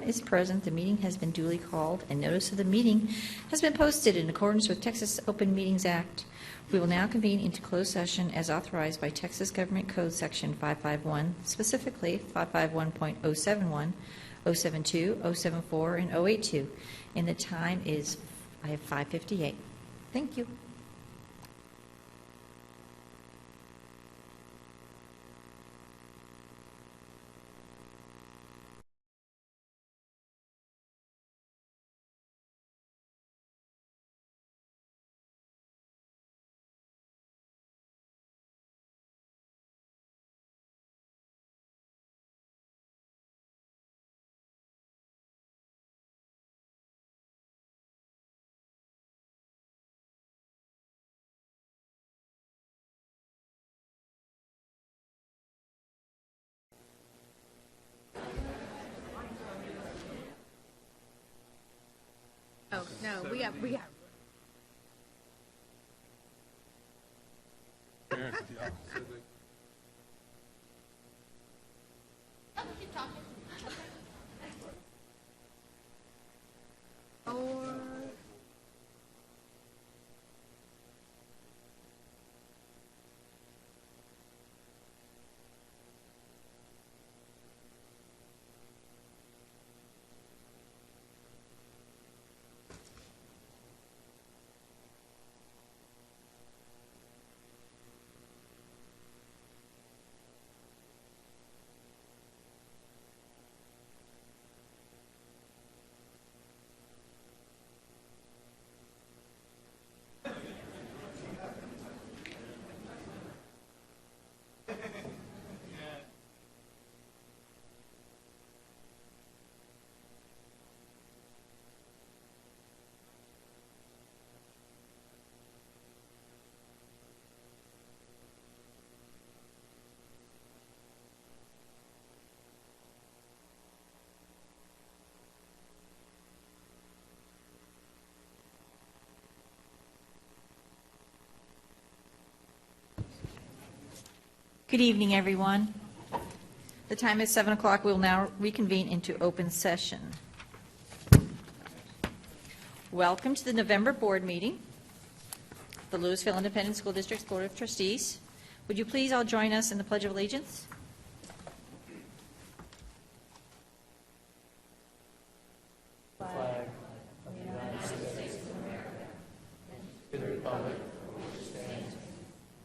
is present, the meeting has been duly called, and notice of the meeting has been posted in accordance with Texas Open Meetings Act. We will now convene into closed session as authorized by Texas Government Code Section 551, specifically 551.071, 072, 074, and 082. And the time is 5:58. Thank you. Oh, no, we got. Good evening, everyone. The time is 7 o'clock. We'll now reconvene into open session. Welcome to the November board meeting, the Lewisville Independent School District's Board of Trustees. Would you please all join us in the Pledge of Allegiance? Flag of the United States of America and to the republic for which it stands,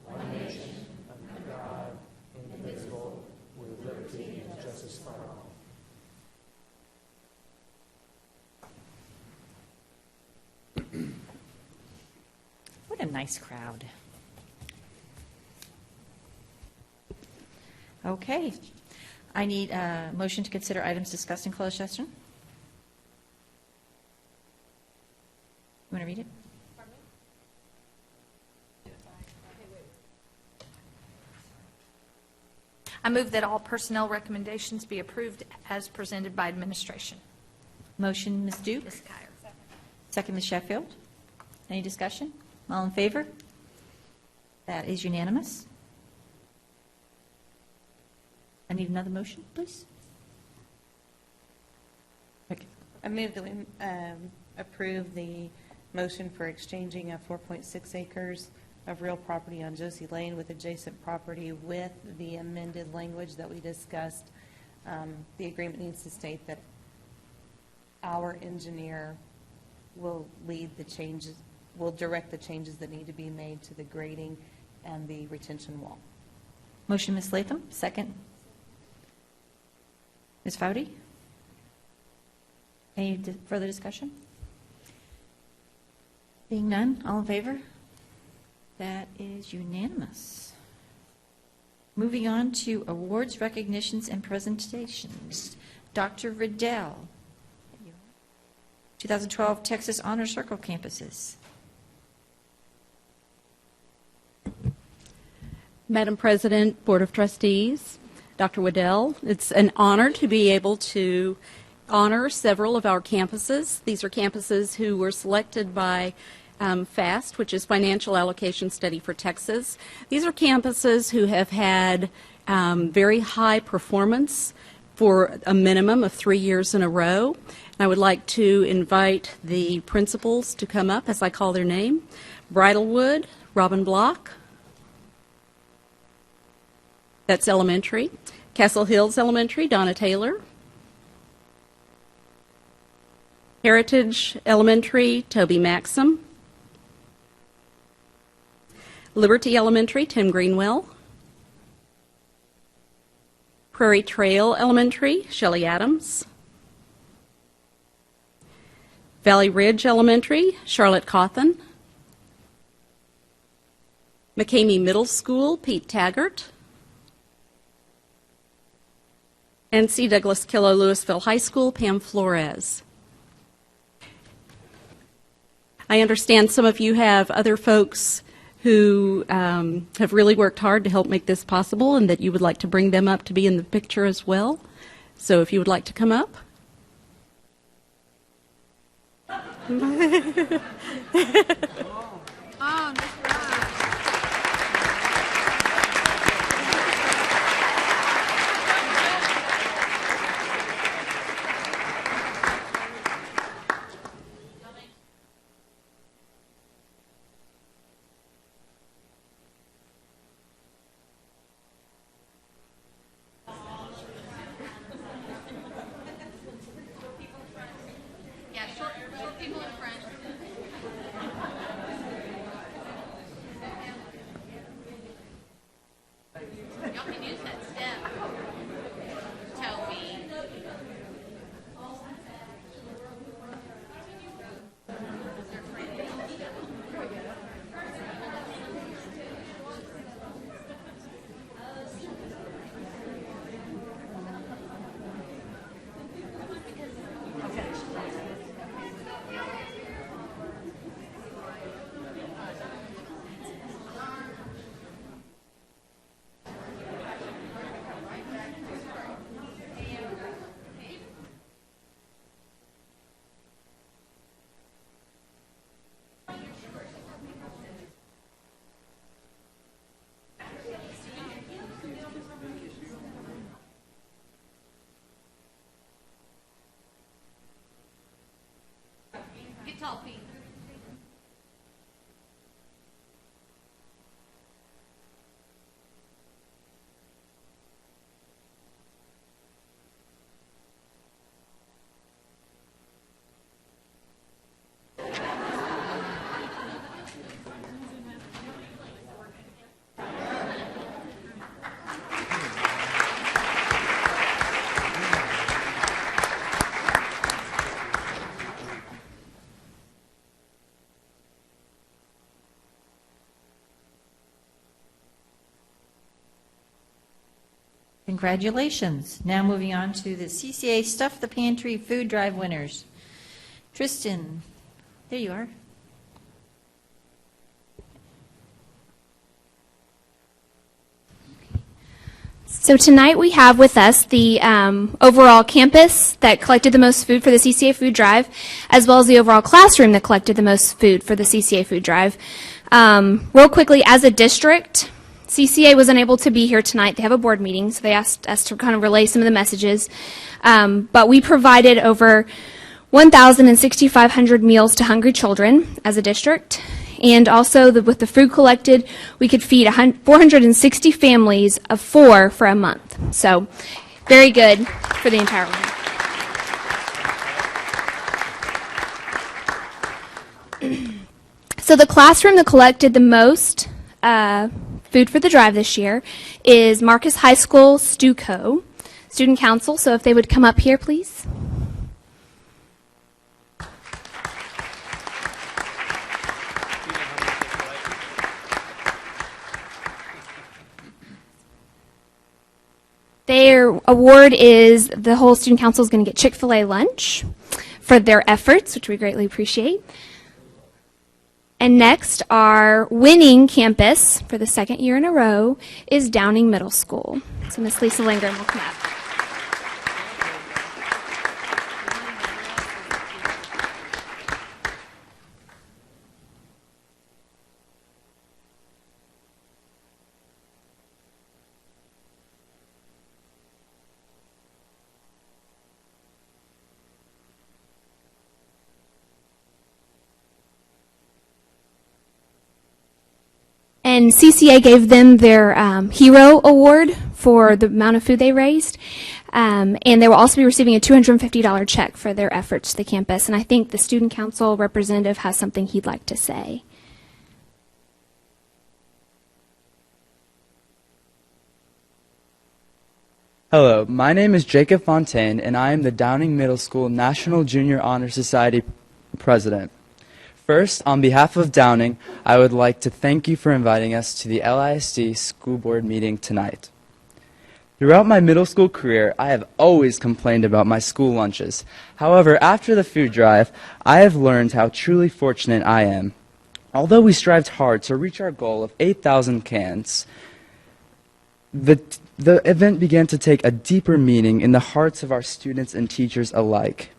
one nation, under God, indivisible, with liberty and justice for all. What a nice crowd. Okay. I need a motion to consider items discussed in closed session. You want to read it? I move that all personnel recommendations be approved as presented by administration. Motion, Ms. Duke. Ms. Kyer. Second, Ms. Sheffield. Any discussion? All in favor? That is unanimous. I need another motion, please. Okay. I move that we approve the motion for exchanging of 4.6 acres of real property on Josie Lane with adjacent property with the amended language that we discussed. The agreement needs to state that our engineer will lead the changes, will direct the changes that need to be made to the grading and the retention wall. Motion, Ms. Latham. Second. Ms. Foudy? Any further discussion? Being none, all in favor? That is unanimous. Moving on to awards, recognitions, and presentations. Dr. Riddell, 2012 Texas Honor Circle campuses. Madam President, Board of Trustees, Dr. Waddell, it's an honor to be able to honor several of our campuses. These are campuses who were selected by FAST, which is Financial Allocation Study for Texas. These are campuses who have had very high performance for a minimum of 3 years in a row. And I would like to invite the principals to come up as I call their name. Bridlewood, Robin Block. That's elementary. Castle Hills Elementary, Donna Taylor. Heritage Elementary, Toby Maxim. Liberty Elementary, Tim Greenwell. Prairie Trail Elementary, Shelley Adams. Valley Ridge Elementary, Charlotte Cawthon. McCamey Middle School, Pete Taggart. And C. Douglas Killow Lewisville High School, Pam Flores. I understand some of you have other folks who have really worked hard to help make this possible and that you would like to bring them up to be in the picture as well. So if you would like to come up. Yeah, short people in front. Y'all can use that step. Toby. Get tall, Pete. Congratulations. Now moving on to the CCA Stuff the Pantry Food Drive winners. Tristan, there you are. So tonight we have with us the overall campus that collected the most food for the CCA Food Drive, as well as the overall classroom that collected the most food for the CCA Food Drive. Real quickly, as a district, CCA was unable to be here tonight. They have a board meeting, so they asked us to kind of relay some of the messages. But we provided over 1,000 and 6,500 meals to hungry children as a district. And also, with the food collected, we could feed 460 families of 4 for a month. So, very good for the entire month. So the classroom that collected the most food for the drive this year is Marcus High School StuCo Student Council. So if they would come up here, please. Their award is the whole student council is going to get Chick-fil-A lunch for their efforts, which we greatly appreciate. And next, our winning campus for the second year in a row is Downing Middle School. So Miss Lisa Lindgren will come up. And CCA gave them their Hero Award for the amount of food they raised. And they will also be receiving a $250 check for their efforts to the campus. And I think the Student Council representative has something he'd like to say. Hello, my name is Jacob Fontaine, and I am the Downing Middle School National Junior Honor Society President. First, on behalf of Downing, I would like to thank you for inviting us to the LISD School Board meeting tonight. Throughout my middle school career, I have always complained about my school lunches. However, after the food drive, I have learned how truly fortunate I am. Although we strived hard to reach our goal of 8,000 cans, the event began to take a deeper meaning in the hearts of our students and teachers alike.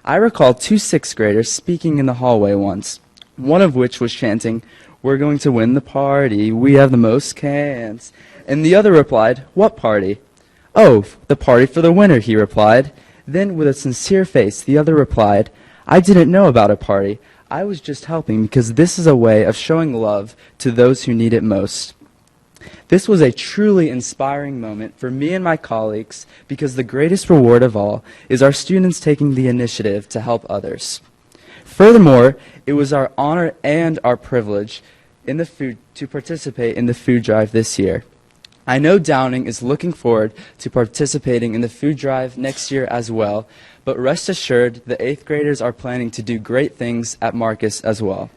I recall 2 sixth graders speaking in the hallway once, one of which was chanting, "We're going to win the party, we have the most cans," and the other replied, "What party?" "Oh, the party for the winner," he replied. Then, with a sincere face, the other replied, "I didn't know about a party. I was just helping because this is a way of showing love to those who need it most." This was a truly inspiring moment for me and my colleagues because the greatest reward of all is our students taking the initiative to help others. Furthermore, it was our honor and our privilege to participate in the food drive this year. I know Downing is looking forward to participating in the food drive next year as well, but rest assured the 8th graders are planning to do great things at Marcus as well.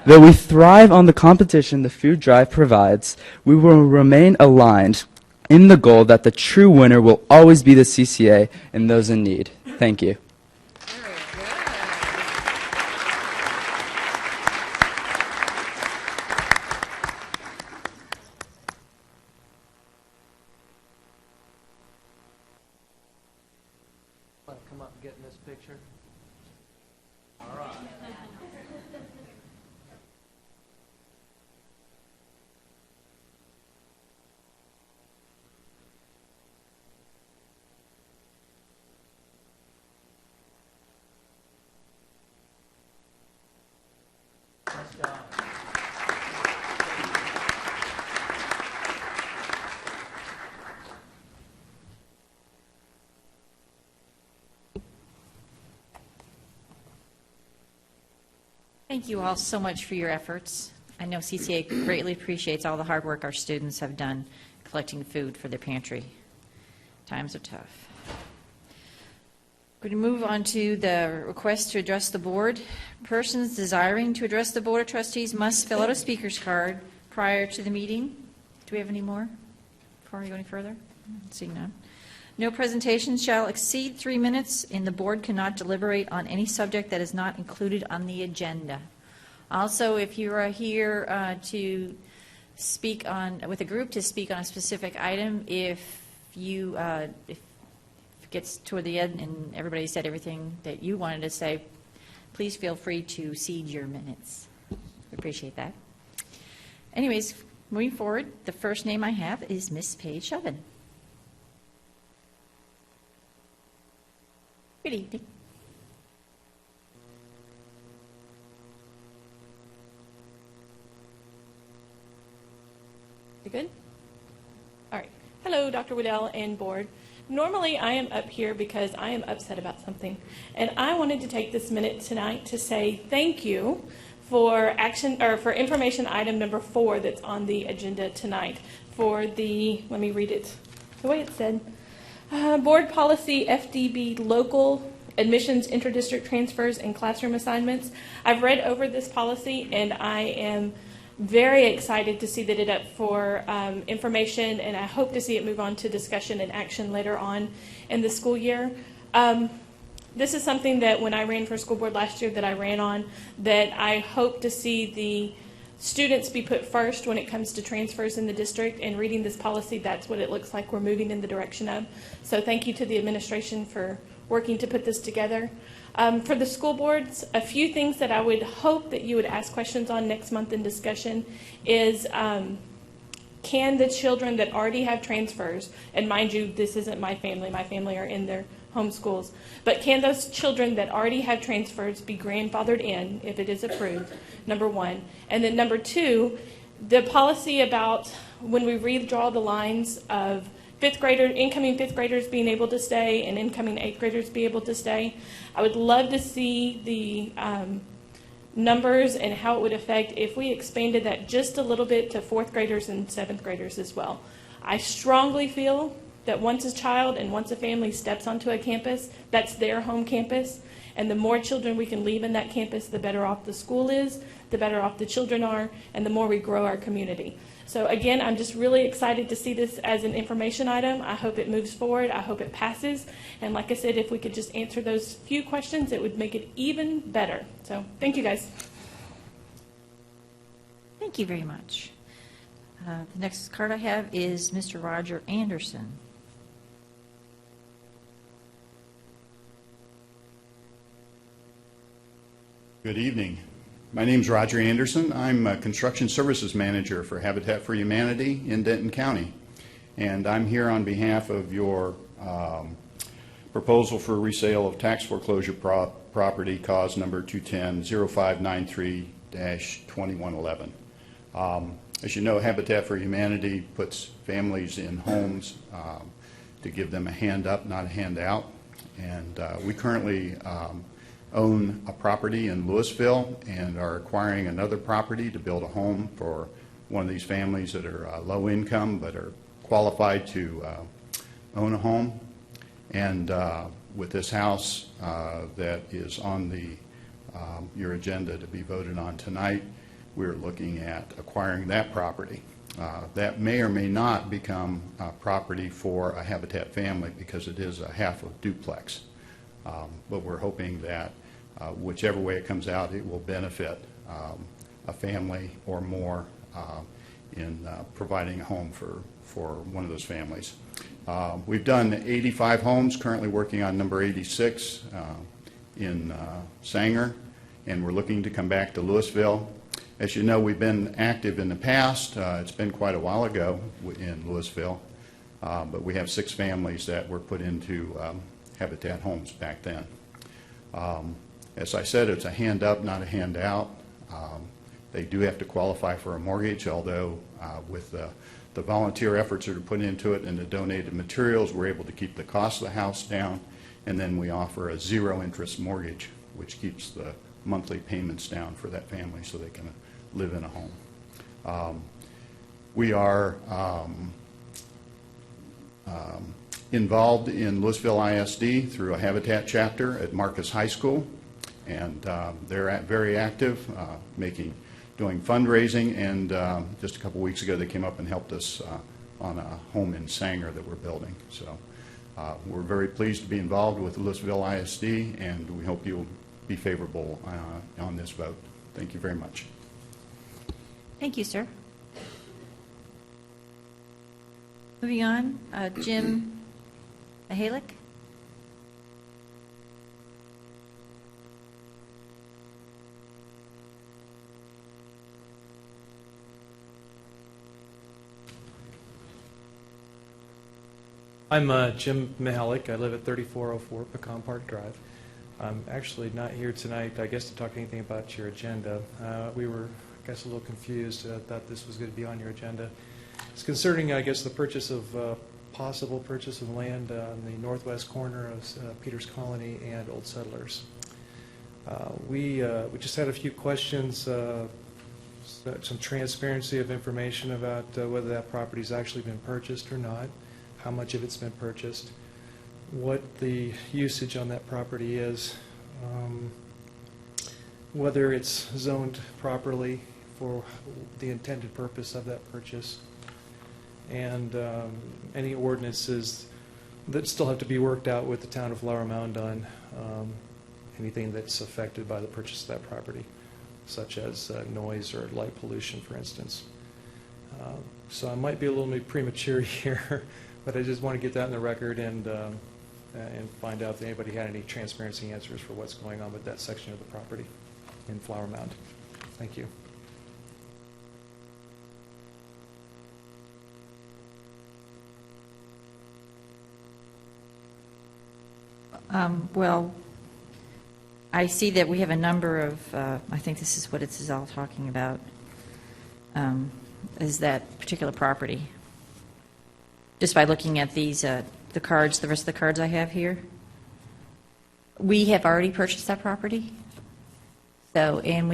Though we thrive on the competition the food drive provides, we will remain aligned in the goal that the true winner will always be the CCA and those in need. Thank you. Want to come up and get in this picture? Thank you all so much for your efforts. I know CCA greatly appreciates all the hard work our students have done collecting food for their pantry. Times are tough. We're going to move on to the request to address the board. Persons desiring to address the Board of Trustees must fill out a speaker's card prior to the meeting. Do we have any more before we go any further? Seeing none. No presentation shall exceed 3 minutes, and the board cannot deliberate on any subject that is not included on the agenda. Also, if you are here to speak on, with a group to speak on a specific item, if it gets toward the end and everybody said everything that you wanted to say, please feel free to cede your minutes. We appreciate that. Anyways, moving forward, the first name I have is Miss Paige Shelvin. Good evening. You good? All right. Hello, Dr. Waddell and board. Normally, I am up here because I am upset about something, and I wanted to take this minute tonight to say thank you for for information item number 4 that's on the agenda tonight for the, let me read it the way it said, board policy FDB local admissions interdistrict transfers and classroom assignments. I've read over this policy and I am very excited to see that it's up for information, and I hope to see it move on to discussion and action later on in the school year. This is something that when I ran for school board last year that I ran on, that I hope to see the students be put first when it comes to transfers in the district, and reading this policy, that's what it looks like we're moving in the direction of. So thank you to the administration for working to put this together. For the school boards, a few things that I would hope that you would ask questions on next month in discussion is can the children that already have transfers, and mind you, this isn't my family are in their home schools, but can those children that already have transfers be grandfathered in if it is approved, number one? And then number two, The policy about when we redraw the lines of incoming fifth graders being able to stay and incoming eighth graders be able to stay, I would love to see the numbers and how it would affect if we expanded that just a little bit to fourth graders and seventh graders as well. I strongly feel that once a child and once a family steps onto a campus, that's their home campus. And the more children we can leave in that campus, the better off the school is, the better off the children are, and the more we grow our community. So again, I'm just really excited to see this as an information item. I hope it moves forward. I hope it passes. And like I said, if we could just answer those few questions, it would make it even better. So thank you, guys. Thank you very much. The next card I have is Mr. Roger Anderson. Good evening. My name's Roger Anderson. I'm a Construction Services Manager for Habitat for Humanity in Denton County. And I'm here on behalf of your proposal for resale of tax foreclosure property, cause number 210-0593-2111. As you know, Habitat for Humanity puts families in homes to give them a hand up, not a handout. And we currently own a property in Lewisville and are acquiring another property to build a home for one of these families that are low income but are qualified to own a home. And with this house that is on your agenda to be voted on tonight, we're looking at acquiring that property. That may or may not become property for a Habitat family because it is a half of duplex. But we're hoping that whichever way it comes out, it will benefit a family or more in providing a home for one of those families. We've done 85 homes, currently working on number 86 in Sanger, and we're looking to come back to Lewisville. As you know, we've been active in the past. It's been quite a while ago in Lewisville, but we have 6 families that were put into Habitat homes back then. As I said, it's a hand up, not a handout. They do have to qualify for a mortgage, although with the volunteer efforts that are put into it and the donated materials, we're able to keep the cost of the house down, and then we offer a zero interest mortgage, which keeps the monthly payments down for that family so they can live in a home. We are involved in Lewisville ISD through a Habitat chapter at Marcus High School, and they're very active, doing fundraising, and just a couple weeks ago they came up and helped us on a home in Sanger that we're building. So we're very pleased to be involved with Lewisville ISD, and we hope you'll be favorable on this vote. Thank you very much. Thank you, sir. Moving on, Jim Ahalik. I'm Jim Mihalik. I live at 3404 Pecan Park Drive. I'm actually not here tonight, I guess, to talk anything about your agenda. We were, I guess, a little confused. Thought this was going to be on your agenda. It's concerning, I guess, the possible purchase of land on the northwest corner of Peters Colony and Old Settlers. We just had a few questions, some transparency of information about whether that property's actually been purchased or not, how much of it's been purchased, what the usage on that property is, whether it's zoned properly for the intended purpose of that purchase, and any ordinances that still have to be worked out with the town of Flower Mound on anything that's affected by the purchase of that property, such as noise or light pollution, for instance. So I might be a little bit premature here, but I just want to get that in the record and find out if anybody had any transparency answers for what's going on with that section of the property in Flower Mound. Thank you. Well, I see that we have a number of, I think this is what it's all talking about. is that particular property. Just by looking at these, the cards, the rest of the cards I have here. We have already purchased that property. So, and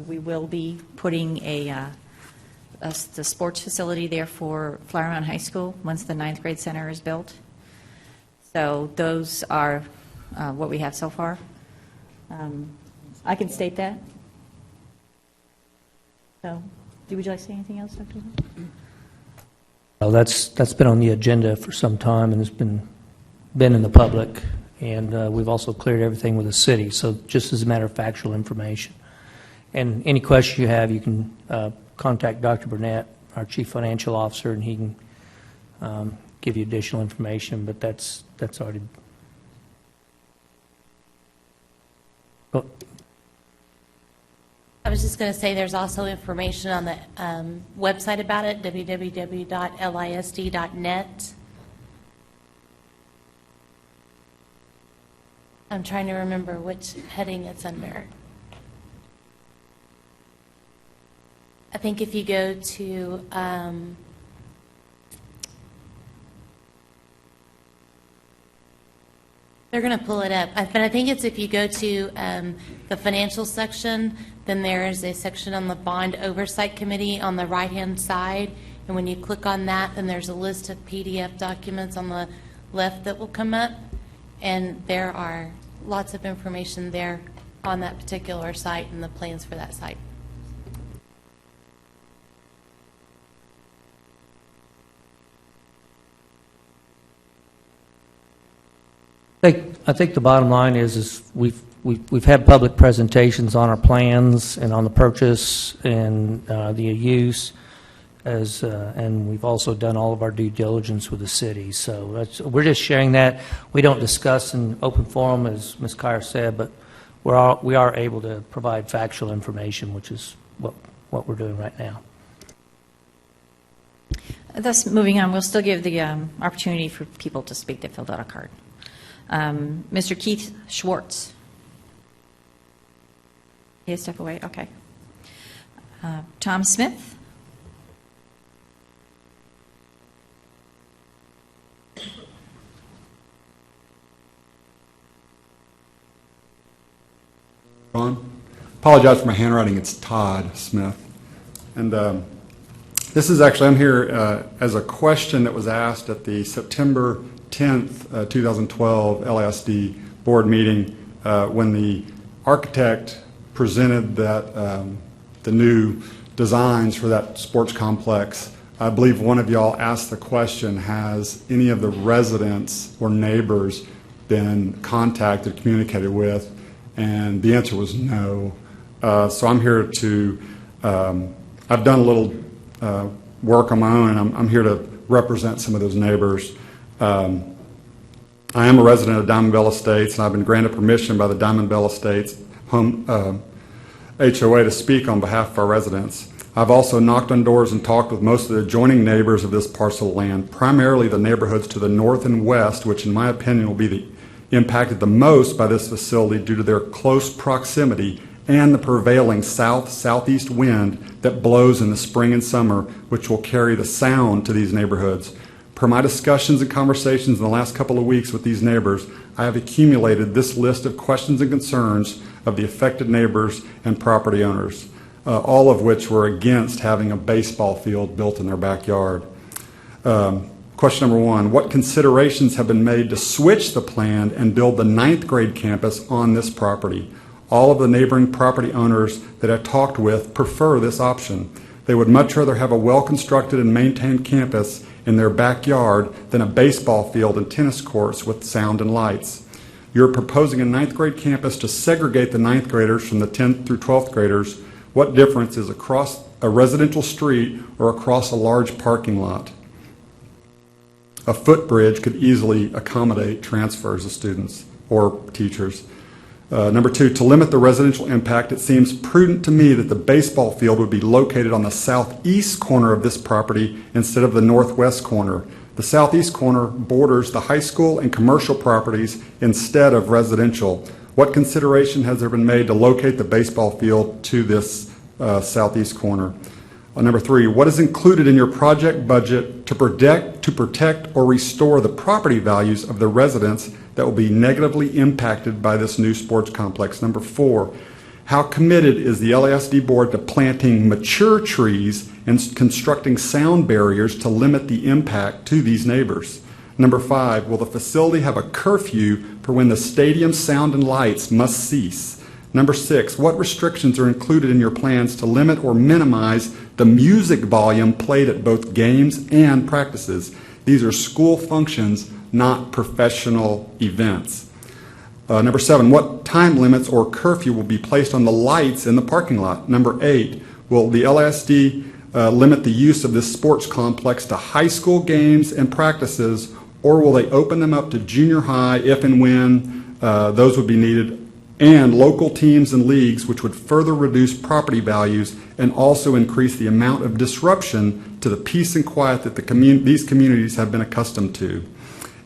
we will be putting the sports facility there for Flower Mound High School once the 9th grade center is built. So those are what we have so far. I can state that. So, would you like to say anything else, Dr. Lee? Well, that's been on the agenda for some time, and it's been in the public, and we've also cleared everything with the city, so just as a matter of factual information. And any question you have, you can contact Dr. Burnett, our Chief Financial Officer, and he can give you additional information, but that's already... Oh, I was just going to say there's also information on the website about it, www.lisd.net. I'm trying to remember which heading it's under. I think if you go to they're going to pull it up, but I think it's if you go to the financial section, then there is a section on the Bond Oversight Committee on the right-hand side, and when you click on that, then there's a list of PDF documents on the left that will come up, and there are lots of information there on that particular site and the plans for that site. I think the bottom line is we've had public presentations on our plans and on the purchase and the use, and we've also done all of our due diligence with the city. So we're just sharing that. We don't discuss in open forum, as Ms. Kyer said, but we are able to provide factual information, which is what we're doing right now. Thus, moving on, we'll still give the opportunity for people to speak that filled out a card. Mr. Keith Schwartz. He step away? Okay. Tom Smith. Ron? Apologize for my handwriting. It's Todd Smith. And this is actually, I'm here as a question that was asked at the September 10th, 2012 LASD board meeting when the architect presented that the new designs for that sports complex. I believe one of y'all asked the question, has any of the residents or neighbors been contacted, communicated with? And the answer was no. So I'm here to, I've done a little work on my own, and I'm here to represent some of those neighbors. I am a resident of Diamond Bell Estates, and I've been granted permission by the Diamond Bell Estates home HOA to speak on behalf of our residents. I've also knocked on doors and talked with most of the adjoining neighbors of this parcel of land, primarily the neighborhoods to the north and west, which in my opinion will be impacted the most by this facility due to their close proximity and the prevailing south-southeast wind that blows in the spring and summer, which will carry the sound to these neighborhoods. Per my discussions and conversations in the last couple of weeks with these neighbors, I have accumulated this list of questions and concerns of the affected neighbors and property owners, all of which were against having a baseball field built in their backyard. Question number one, what considerations have been made to switch the plan and build the 9th grade campus on this property? All of the neighboring property owners that I talked with prefer this option. They would much rather have a well-constructed and maintained campus in their backyard than a baseball field and tennis courts with sound and lights. You're proposing a 9th grade campus to segregate the 9th graders from the 10th through 12th graders. What difference is across a residential street or across a large parking lot? A footbridge could easily accommodate transfers of students or teachers. Number two, to limit the residential impact, it seems prudent to me that the baseball field would be located on the southeast corner of this property instead of the northwest corner. The southeast corner borders the high school and commercial properties instead of residential. What consideration has there been made to locate the baseball field to this southeast corner? Number 3, what is included in your project budget to protect or restore the property values of the residents that will be negatively impacted by this new sports complex? Number 4, how committed is the LASD board to planting mature trees and constructing sound barriers to limit the impact to these neighbors? Number 5, will the facility have a curfew for when the stadium sound and lights must cease? Number 6, what restrictions are included in your plans to limit or minimize the music volume played at both games and practices? These are school functions, not professional events. Number 7, what time limits or curfew will be placed on the lights in the parking lot? Number 8, will the LASD limit the use of this sports complex to high school games and practices, or will they open them up to junior high if and when those would be needed, and local teams and leagues, which would further reduce property values and also increase the amount of disruption to the peace and quiet that these communities have been accustomed to?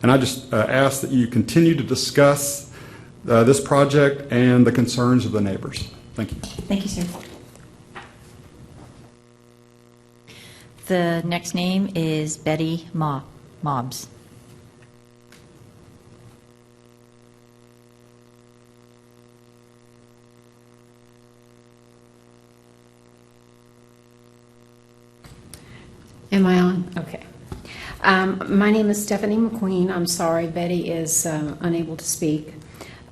And I just ask that you continue to discuss this project and the concerns of the neighbors. Thank you. Thank you, sir. The next name is Betty Mobbs. Am I on? Okay. My name is Stephanie McQueen. I'm sorry, Betty is unable to speak.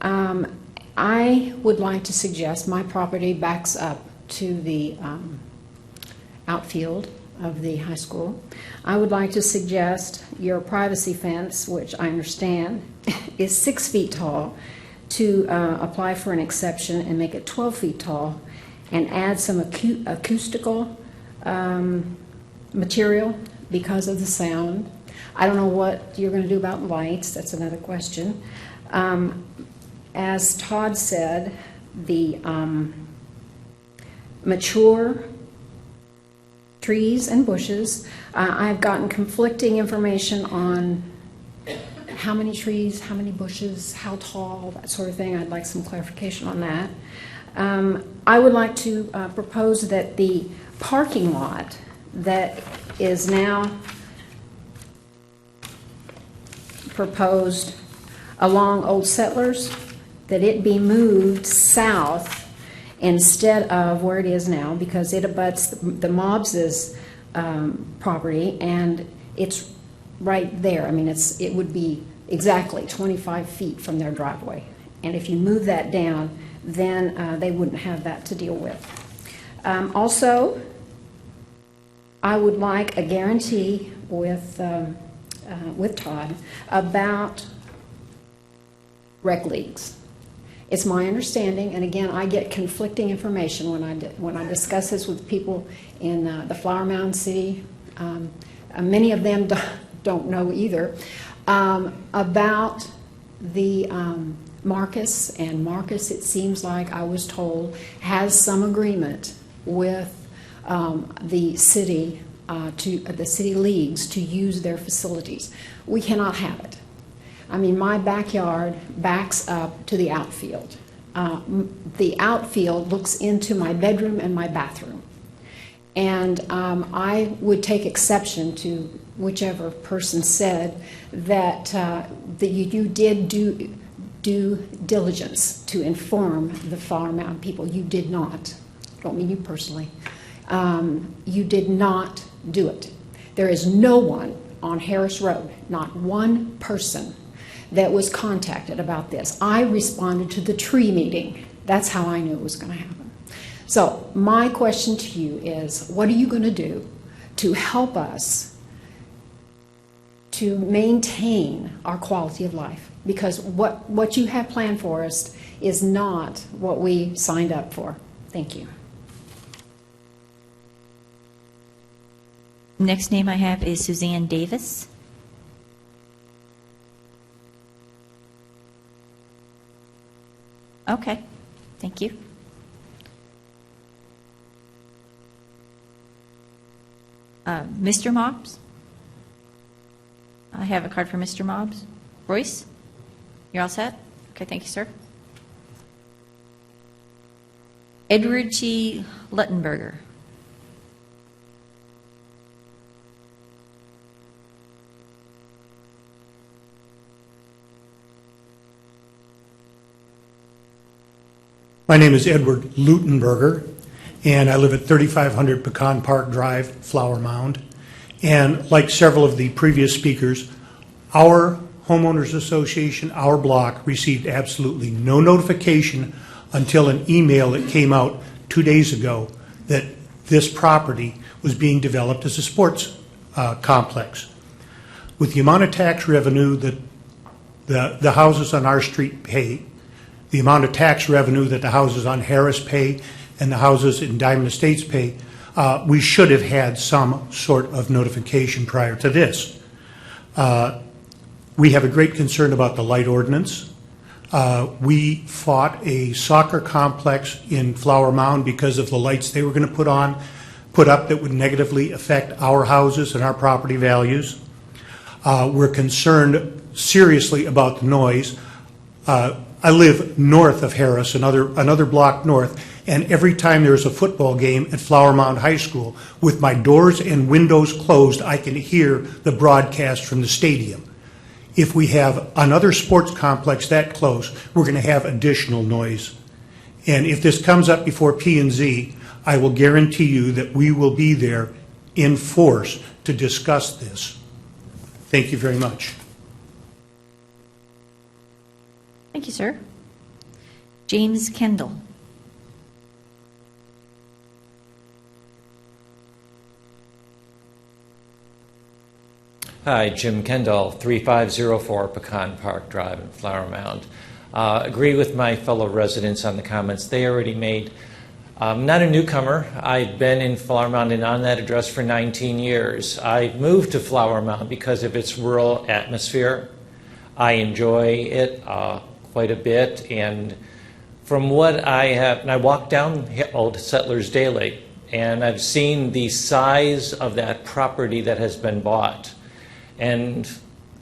I would like to suggest my property backs up to the outfield of the high school. I would like to suggest your privacy fence, which I understand is 6 feet tall, to apply for an exception and make it 12 feet tall and add some acoustical material because of the sound. I don't know what you're going to do about lights. That's another question. As Todd said, the mature trees and bushes, I've gotten conflicting information on how many trees, how many bushes, how tall, that sort of thing. I'd like some clarification on that. I would like to propose that the parking lot that is now proposed along Old Settlers, that it be moved south instead of where it is now, because it abuts the Mobbs' property, and it's right there. I mean, it would be exactly 25 feet from their driveway. And if you move that down, then they wouldn't have that to deal with. Also, I would like a guarantee with Todd about rec leagues. It's my understanding, and again, I get conflicting information when I discuss this with people in the Flower Mound City. Many of them don't know either about the Marcus. And Marcus, it seems like I was told, has some agreement with the city the city leagues to use their facilities. We cannot have it. I mean, my backyard backs up to the outfield. The outfield looks into my bedroom and my bathroom. And I would take exception to whichever person said that, that you did due diligence to inform the Flower Mound people. You did not. I don't mean you personally. You did not do it. There is no one on Harris Road, not one person, that was contacted about this. I responded to the tree meeting. That's how I knew it was going to happen. So my question to you is, what are you going to do to help us to maintain our quality of life? Because what you have planned for us is not what we signed up for. Thank you. Next name I have is Suzanne Davis. Okay, thank you. Mr. Mobbs? I have a card for Mr. Mobbs. Royce? You're all set? Okay, thank you, sir. Edward G. Luttenberger. My name is Edward Lutenberger, and I live at 3500 Pecan Park Drive, Flower Mound. And like several of the previous speakers, our homeowners association, our block, received absolutely no notification until an email that came out 2 days ago that this property was being developed as a sports complex. With the amount of tax revenue that the houses on our street pay, the amount of tax revenue that the houses on Harris pay and the houses in Diamond Estates pay, we should have had some sort of notification prior to this. We have a great concern about the light ordinance. We fought a soccer complex in Flower Mound because of the lights they were going to put up that would negatively affect our houses and our property values. We're concerned seriously about the noise. I live north of Harris, another block north, and every time there's a football game at Flower Mound High School, with my doors and windows closed, I can hear the broadcast from the stadium. If we have another sports complex that close, we're going to have additional noise. And if this comes up before P&Z, I will guarantee you that we will be there in force to discuss this. Thank you very much. Thank you, sir. James Kendall. Hi, Jim Kendall, 3504 Pecan Park Drive in Flower Mound. Agree with my fellow residents on the comments they already made. I'm not a newcomer. I've been in Flower Mound and on that address for 19 years. I moved to Flower Mound because of its rural atmosphere. I enjoy it quite a bit, and from what I have, and I walk down Old Settlers daily, and I've seen the size of that property that has been bought. And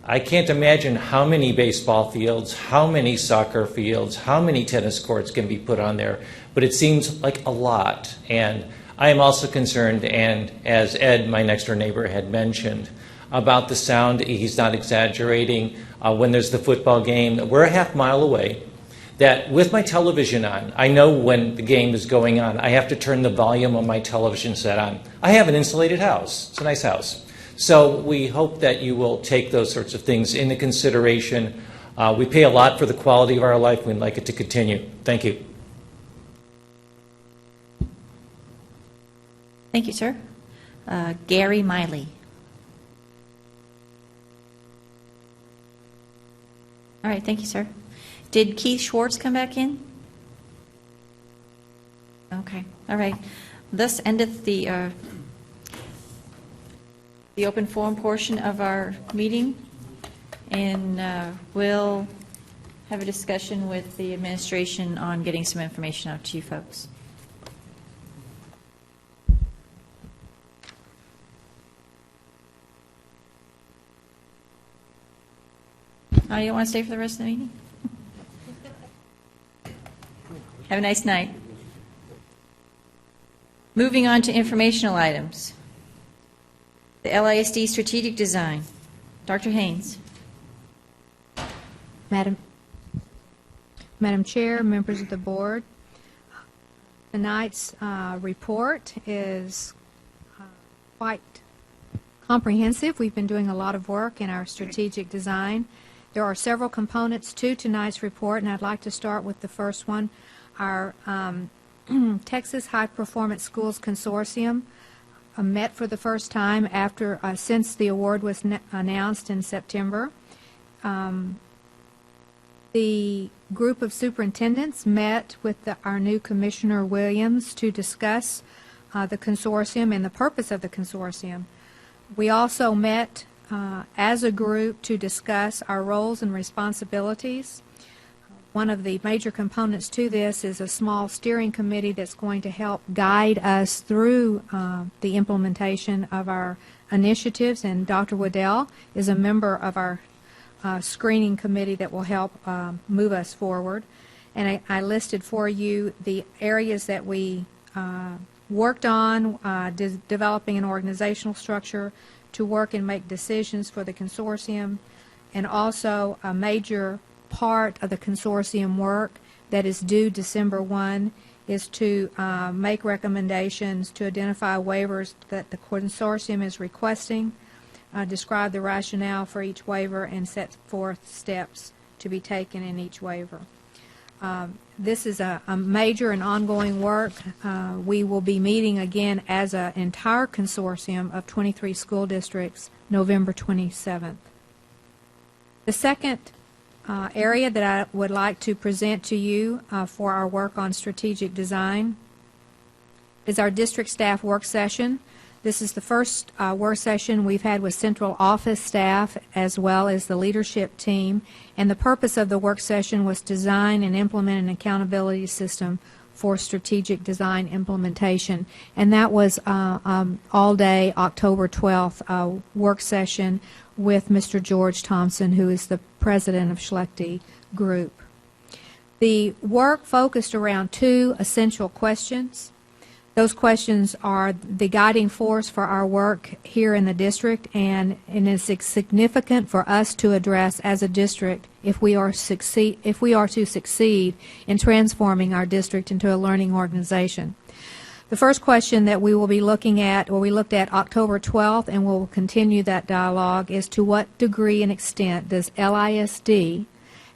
I can't imagine how many baseball fields, how many soccer fields, how many tennis courts can be put on there, but it seems like a lot. And I am also concerned, and as Ed, my next door neighbor, had mentioned, about the sound. He's not exaggerating. When there's the football game, we're a half mile away, that with my television on, I know when the game is going on, I have to turn the volume on my television set on. I have an insulated house. It's a nice house. So we hope that you will take those sorts of things into consideration. We pay a lot for the quality of our life. We'd like it to continue. Thank you. Thank you, sir. Gary Miley. All right, thank you, sir. Did Keith Schwartz come back in? Okay, all right. Thus endeth the open forum portion of our meeting, and we'll have a discussion with the administration on getting some information out to you folks. Oh, you don't want to stay for the rest of the meeting? Have a nice night. Moving on to informational items. The LISD strategic design. Dr. Haynes. Madam Chair, members of the board, tonight's report is quite comprehensive. We've been doing a lot of work in our strategic design. There are several components to tonight's report, and I'd like to start with the first one. Our Texas High Performance Schools Consortium met for the first time since the award was announced in September. The group of superintendents met with our new Commissioner Williams to discuss the consortium and the purpose of the consortium. We also met as a group to discuss our roles and responsibilities. One of the major components to this is a small steering committee that's going to help guide us through the implementation of our initiatives, and Dr. Waddell is a member of our screening committee that will help move us forward. And I listed for you the areas that we worked on, developing an organizational structure to work and make decisions for the consortium, and also a major part of the consortium work that is due December 1 is to make recommendations to identify waivers that the consortium is requesting, describe the rationale for each waiver, and set forth steps to be taken in each waiver. This is a major and ongoing work. We will be meeting again as an entire consortium of 23 school districts November 27th. The second area that I would like to present to you for our work on strategic design is our district staff work session. This is the first work session we've had with central office staff as well as the leadership team, and the purpose of the work session was to design and implement an accountability system for strategic design implementation. And that was all day October 12th work session with Mr. George Thompson, who is the president of Schlechte Group. The work focused around two essential questions. Those questions are the guiding force for our work here in the district, and it's significant for us to address as a district if we are to succeed in transforming our district into a learning organization. The first question that we will be looking at, or we looked at October 12th, and we'll continue that dialogue, is to what degree and extent does LISD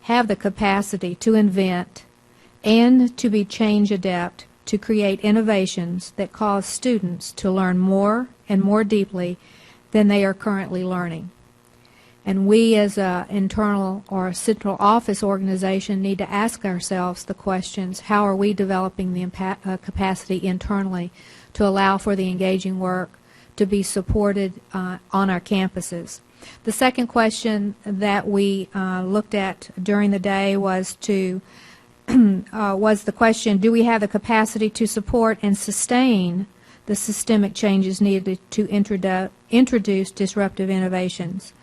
have the capacity to invent and to be change adept to create innovations that cause students to learn more and more deeply than they are currently learning. And we as an internal or central office organization need to ask ourselves the questions, how are we developing the capacity internally to allow for the engaging work to be supported on our campuses? The second question that we looked at during the day was the question, do we have the capacity to support and sustain the systemic changes needed to introduce disruptive innovations,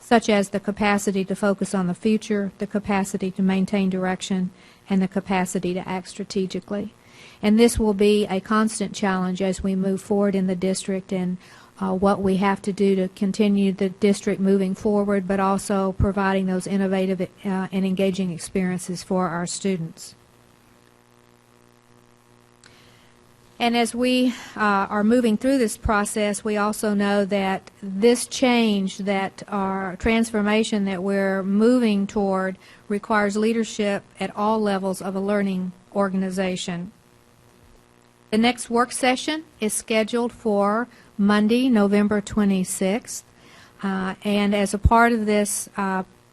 such as the capacity to focus on the future, the capacity to maintain direction, and the capacity to act strategically. And this will be a constant challenge as we move forward in the district, and what we have to do to continue the district moving forward, but also providing those innovative and engaging experiences for our students. And as we are moving through this process, we also know that this change, that our transformation that we're moving toward, requires leadership at all levels of a learning organization. The next work session is scheduled for Monday, November 26th, and as a part of this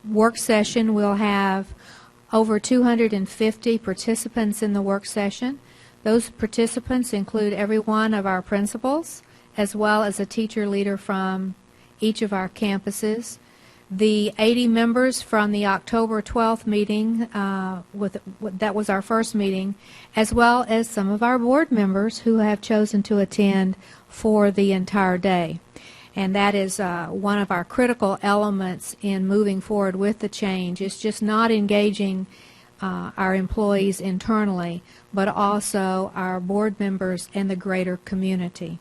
work session, we'll have over 250 participants in the work session. Those participants include every one of our principals, as well as a teacher leader from each of our campuses. The 80 members from the October 12th meeting, that was our first meeting, as well as some of our board members who have chosen to attend for the entire day. And that is one of our critical elements in moving forward with the change. It's just not engaging our employees internally, but also our board members and the greater community.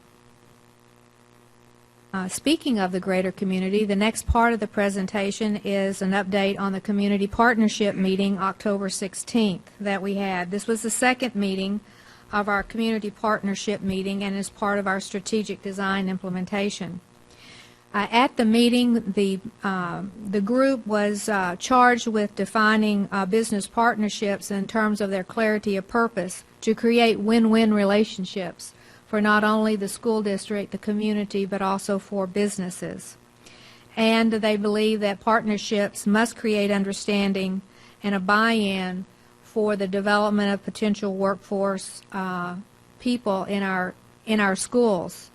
Speaking of the greater community, the next part of the presentation is an update on the community partnership meeting October 16th that we had. This was the second meeting of our community partnership meeting and is part of our strategic design implementation. At the meeting, the group was charged with defining business partnerships in terms of their clarity of purpose to create win-win relationships for not only the school district, the community, but also for businesses. And they believe that partnerships must create understanding and a buy-in for the development of potential workforce people in our schools.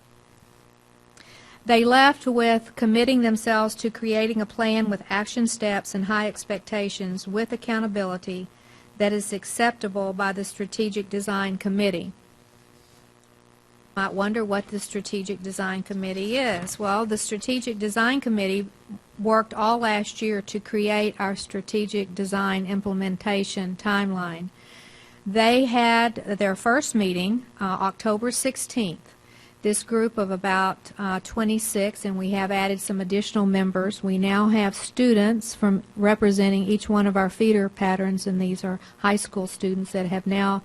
They left with committing themselves to creating a plan with action steps and high expectations with accountability that is acceptable by the Strategic Design Committee. You might wonder what the Strategic Design Committee is. Well, the Strategic Design Committee worked all last year to create our strategic design implementation timeline. They had their first meeting October 16th. this group of about 26, and we have added some additional members. We now have students from representing each one of our feeder patterns, and these are high school students that have now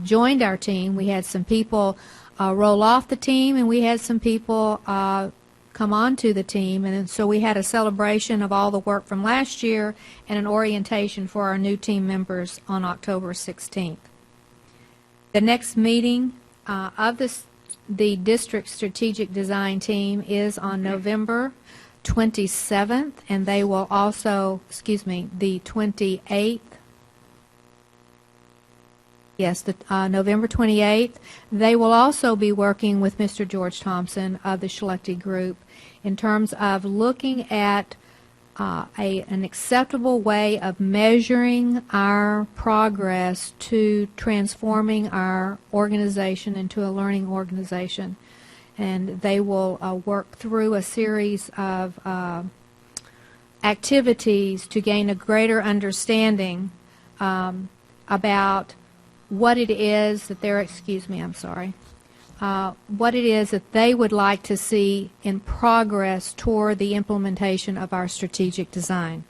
joined our team. We had some people roll off the team, and we had some people come onto the team, and so we had a celebration of all the work from last year and an orientation for our new team members on October 16th. The next meeting of the district strategic design team is on November 27th, and they will also, the 28th. Yes, November 28th. They will also be working with Mr. George Thompson of the Schlechte Group in terms of looking at an acceptable way of measuring our progress to transforming our organization into a learning organization. And they will work through a series of activities to gain a greater understanding about what it is that they're, what it is that they would like to see in progress toward the implementation of our strategic design.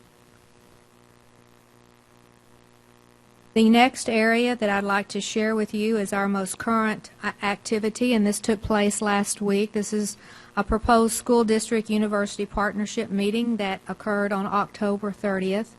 The next area that I'd like to share with you is our most current activity, and this took place last week. This is a proposed school district university partnership meeting that occurred on October 30th.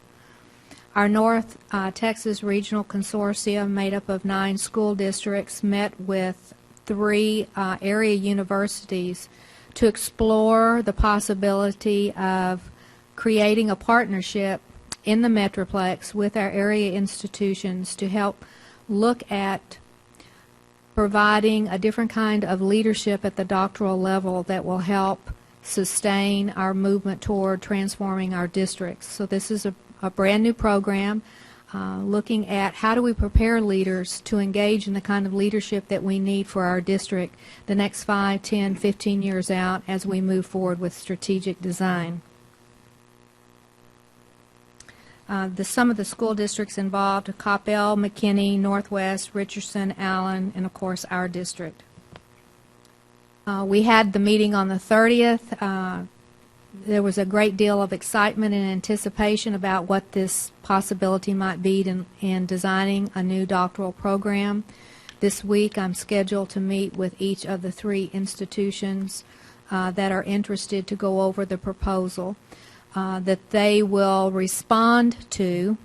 Our North Texas Regional Consortium, made up of 9 school districts, met with 3 area universities to explore the possibility of creating a partnership in the Metroplex with our area institutions to help look at providing a different kind of leadership at the doctoral level that will help sustain our movement toward transforming our districts. So this is a brand new program looking at how do we prepare leaders to engage in the kind of leadership that we need for our district the next 5, 10, 15 years out as we move forward with strategic design. Some of the school districts involved: Coppell, McKinney, Northwest, Richardson, Allen, and of course our district. We had the meeting on the 30th. There was a great deal of excitement and anticipation about what this possibility might be in designing a new doctoral program. This week I'm scheduled to meet with each of the 3 institutions that are interested to go over the proposal that they will respond to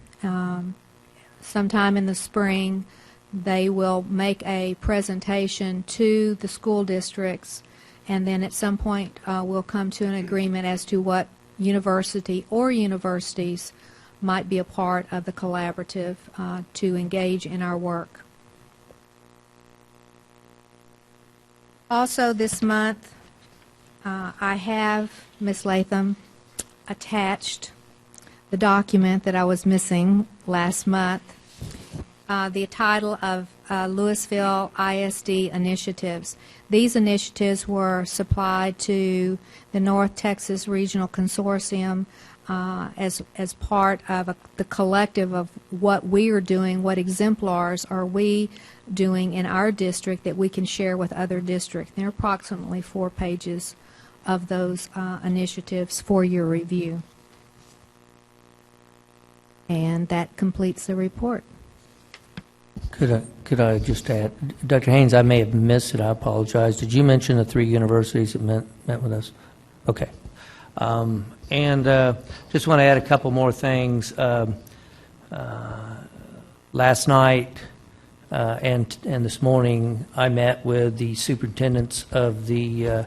sometime in the spring. They will make a presentation to the school districts, and then at some point we'll come to an agreement as to what university or universities might be a part of the collaborative to engage in our work. Also this month, I have, Ms. Latham, attached the document that I was missing last month, the title of Lewisville ISD initiatives. These initiatives were supplied to the North Texas Regional Consortium as part of the collective of what we are doing, what exemplars are we doing in our district that we can share with other districts. There are approximately 4 pages of those initiatives for your review. And that completes the report. Could I just add, Dr. Haynes, I may have missed it, I apologize. Did you mention the 3 universities that met with us? Okay. And just want to add a couple more things. Last night and this morning, I met with the superintendents of the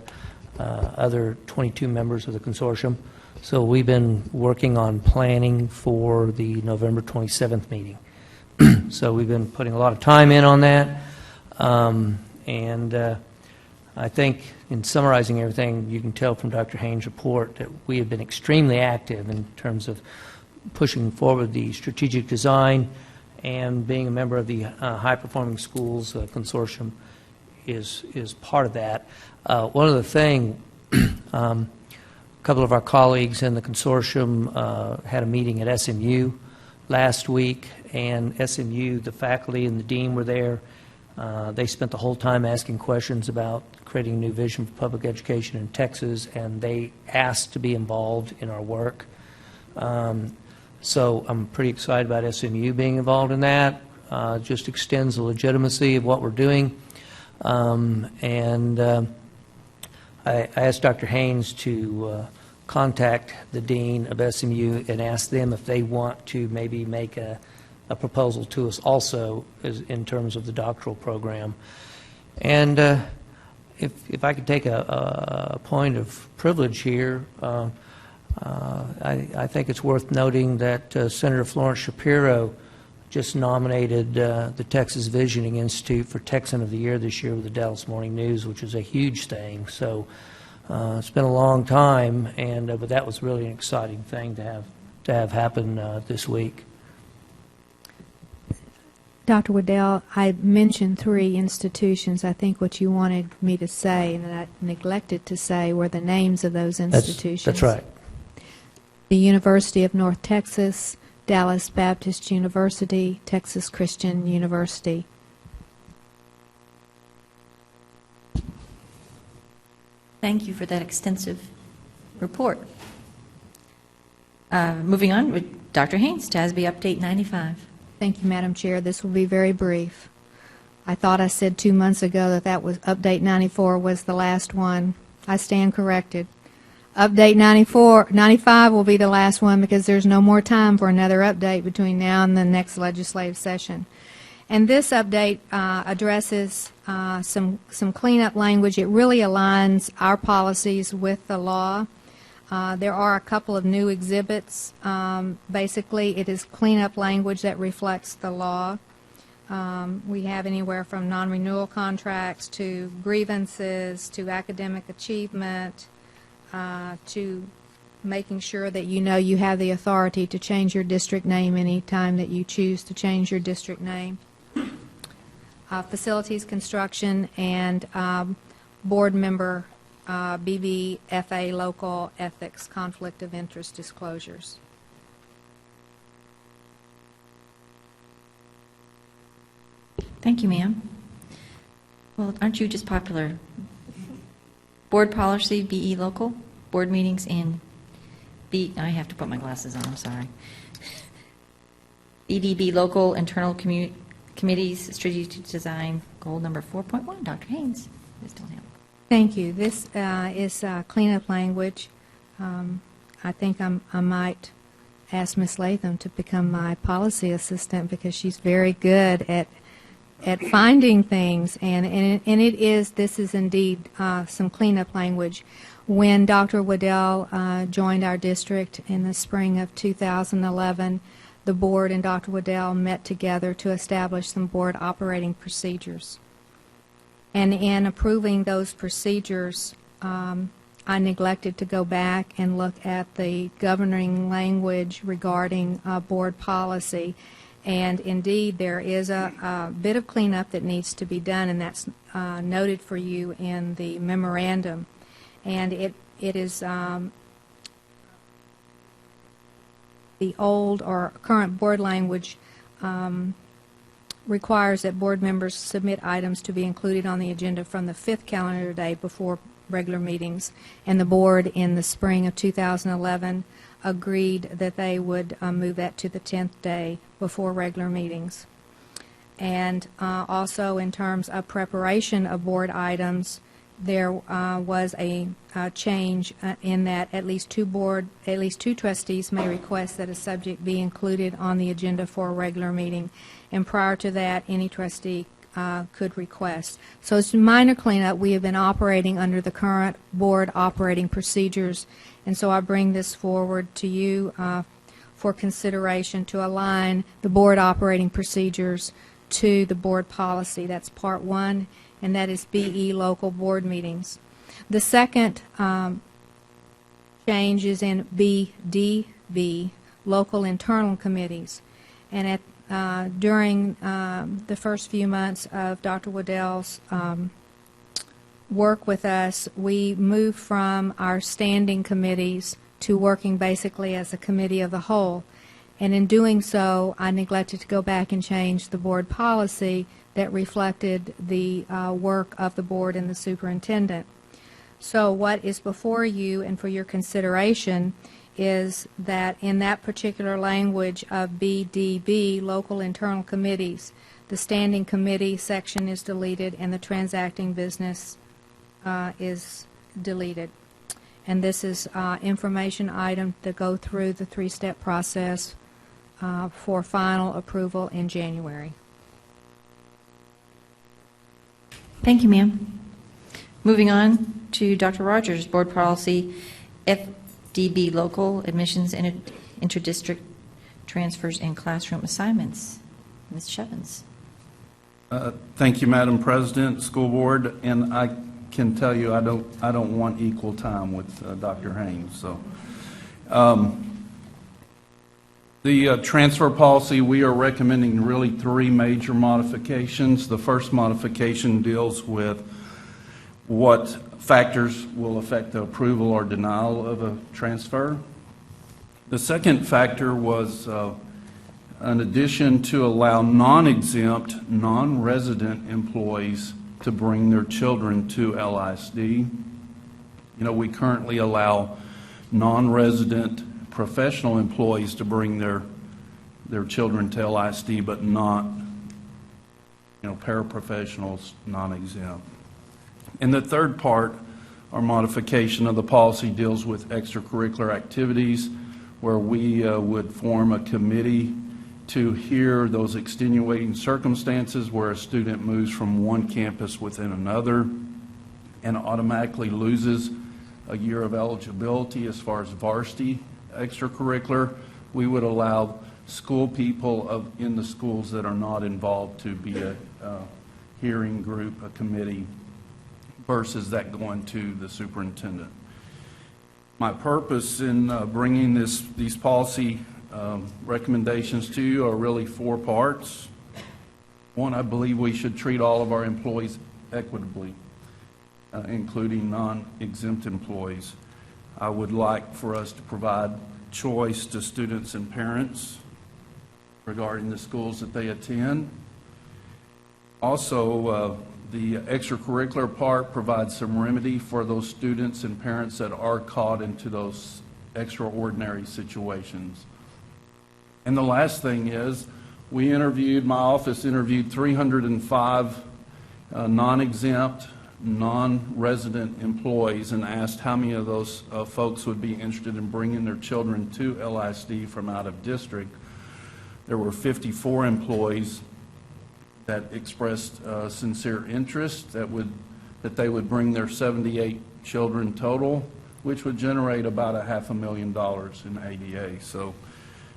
other 22 members of the consortium. So we've been working on planning for the November 27th meeting. So we've been putting a lot of time in on that. And I think in summarizing everything, you can tell from Dr. Haynes' report that we have been extremely active in terms of pushing forward the strategic design, and being a member of the High Performing Schools Consortium is part of that. One other thing, a couple of our colleagues in the consortium had a meeting at SMU last week, and SMU, the faculty and the dean were there. They spent the whole time asking questions about creating a new vision for public education in Texas, and they asked to be involved in our work. So I'm pretty excited about SMU being involved in that. Just extends the legitimacy of what we're doing. I asked Dr. Haynes to contact the dean of SMU and ask them if they want to maybe make a proposal to us also in terms of the doctoral program. And if I could take a point of privilege here, I think it's worth noting that Senator Florence Shapiro just nominated the Texas Visioning Institute for Texan of the Year this year with the Dallas Morning News, which is a huge thing. So it's been a long time, but that was really an exciting thing to have happen this week. Dr. Waddell, I mentioned 3 institutions. I think what you wanted me to say, and I neglected to say, were the names of those institutions. That's right. The University of North Texas, Dallas Baptist University, Texas Christian University. Thank you for that extensive report. Moving on with Dr. Haynes, TASB Update 95. Thank you, Madam Chair. This will be very brief. I thought I said 2 months ago that was Update 94 was the last one. I stand corrected. Update 95 will be the last one because there's no more time for another update between now and the next legislative session. And this update addresses some cleanup language. It really aligns our policies with the law. There are a couple of new exhibits. Basically, it is cleanup language that reflects the law. We have anywhere from non-renewal contracts to grievances to academic achievement to making sure that you know you have the authority to change your district name any time that you choose to change your district name. Facilities construction and board member BBFA local ethics conflict of interest disclosures. Thank you, ma'am. Well, aren't you just popular? Board policy, BE local, board meetings, and I have to put my glasses on, I'm sorry. BDB local, internal committees, strategic design, goal number 4.1. Dr. Haynes, please don't have it. Thank you. This is cleanup language. I think I might ask Ms. Latham to become my policy assistant because she's very good at finding things, and this is indeed some cleanup language. When Dr. Waddell joined our district in the spring of 2011, the board and Dr. Waddell met together to establish some board operating procedures. And in approving those procedures, I neglected to go back and look at the governing language regarding board policy. And indeed, there is a bit of cleanup that needs to be done, and that's noted for you in the memorandum. And it is the old or current board language requires that board members submit items to be included on the agenda from the 5th calendar day before regular meetings. And the board in the spring of 2011 agreed that they would move that to the 10th day before regular meetings. And also in terms of preparation of board items, there was a change in that at least two trustees may request that a subject be included on the agenda for a regular meeting, and prior to that, any trustee could request. So it's minor cleanup. We have been operating under the current board operating procedures, and so I bring this forward to you for consideration to align the board operating procedures to the board policy. That's part 1. And that is BE local board meetings. The second change is in BDB, local internal committees. And during the first few months of Dr. Waddell's work with us, we moved from our standing committees to working basically as a committee of the whole. And in doing so, I neglected to go back and change the board policy that reflected the work of the board and the superintendent. So what is before you and for your consideration is that in that particular language of BDB, local internal committees, the standing committee section is deleted and the transacting business is deleted. And this is information item to go through the three-step process for final approval in January. Thank you, ma'am. Moving on to Dr. Rogers, Board Policy FDB, Local Admissions and Interdistrict Transfers and Classroom Assignments. Ms. Shevins. Thank you, Madam President, School Board, and I can tell you I don't want equal time with Dr. Haynes. So, the transfer policy, we are recommending really three major modifications. The first modification deals with what factors will affect the approval or denial of a transfer. The second factor was an addition to allow non-exempt, non-resident employees to bring their children to LISD. You know, we currently allow non-resident professional employees to bring their children to LISD, but not, paraprofessionals, non-exempt. And the third part, our modification of the policy, deals with extracurricular activities, where we would form a committee to hear those extenuating circumstances where a student moves from one campus within another and automatically loses a year of eligibility as far as varsity extracurricular. We would allow school people in the schools that are not involved to be a hearing group, a committee, versus that going to the superintendent. My purpose in bringing these policy recommendations to you are really four parts. One, I believe we should treat all of our employees equitably, including non-exempt employees. I would like for us to provide choice to students and parents regarding the schools that they attend. Also, the extracurricular part provides some remedy for those students and parents that are caught into those extraordinary situations. And the last thing is, my office interviewed 305 non-exempt, non-resident employees and asked how many of those folks would be interested in bringing their children to LISD from out of district. There were 54 employees that expressed sincere interest that they would bring their 78 children total, which would generate about $500,000 in ADA. So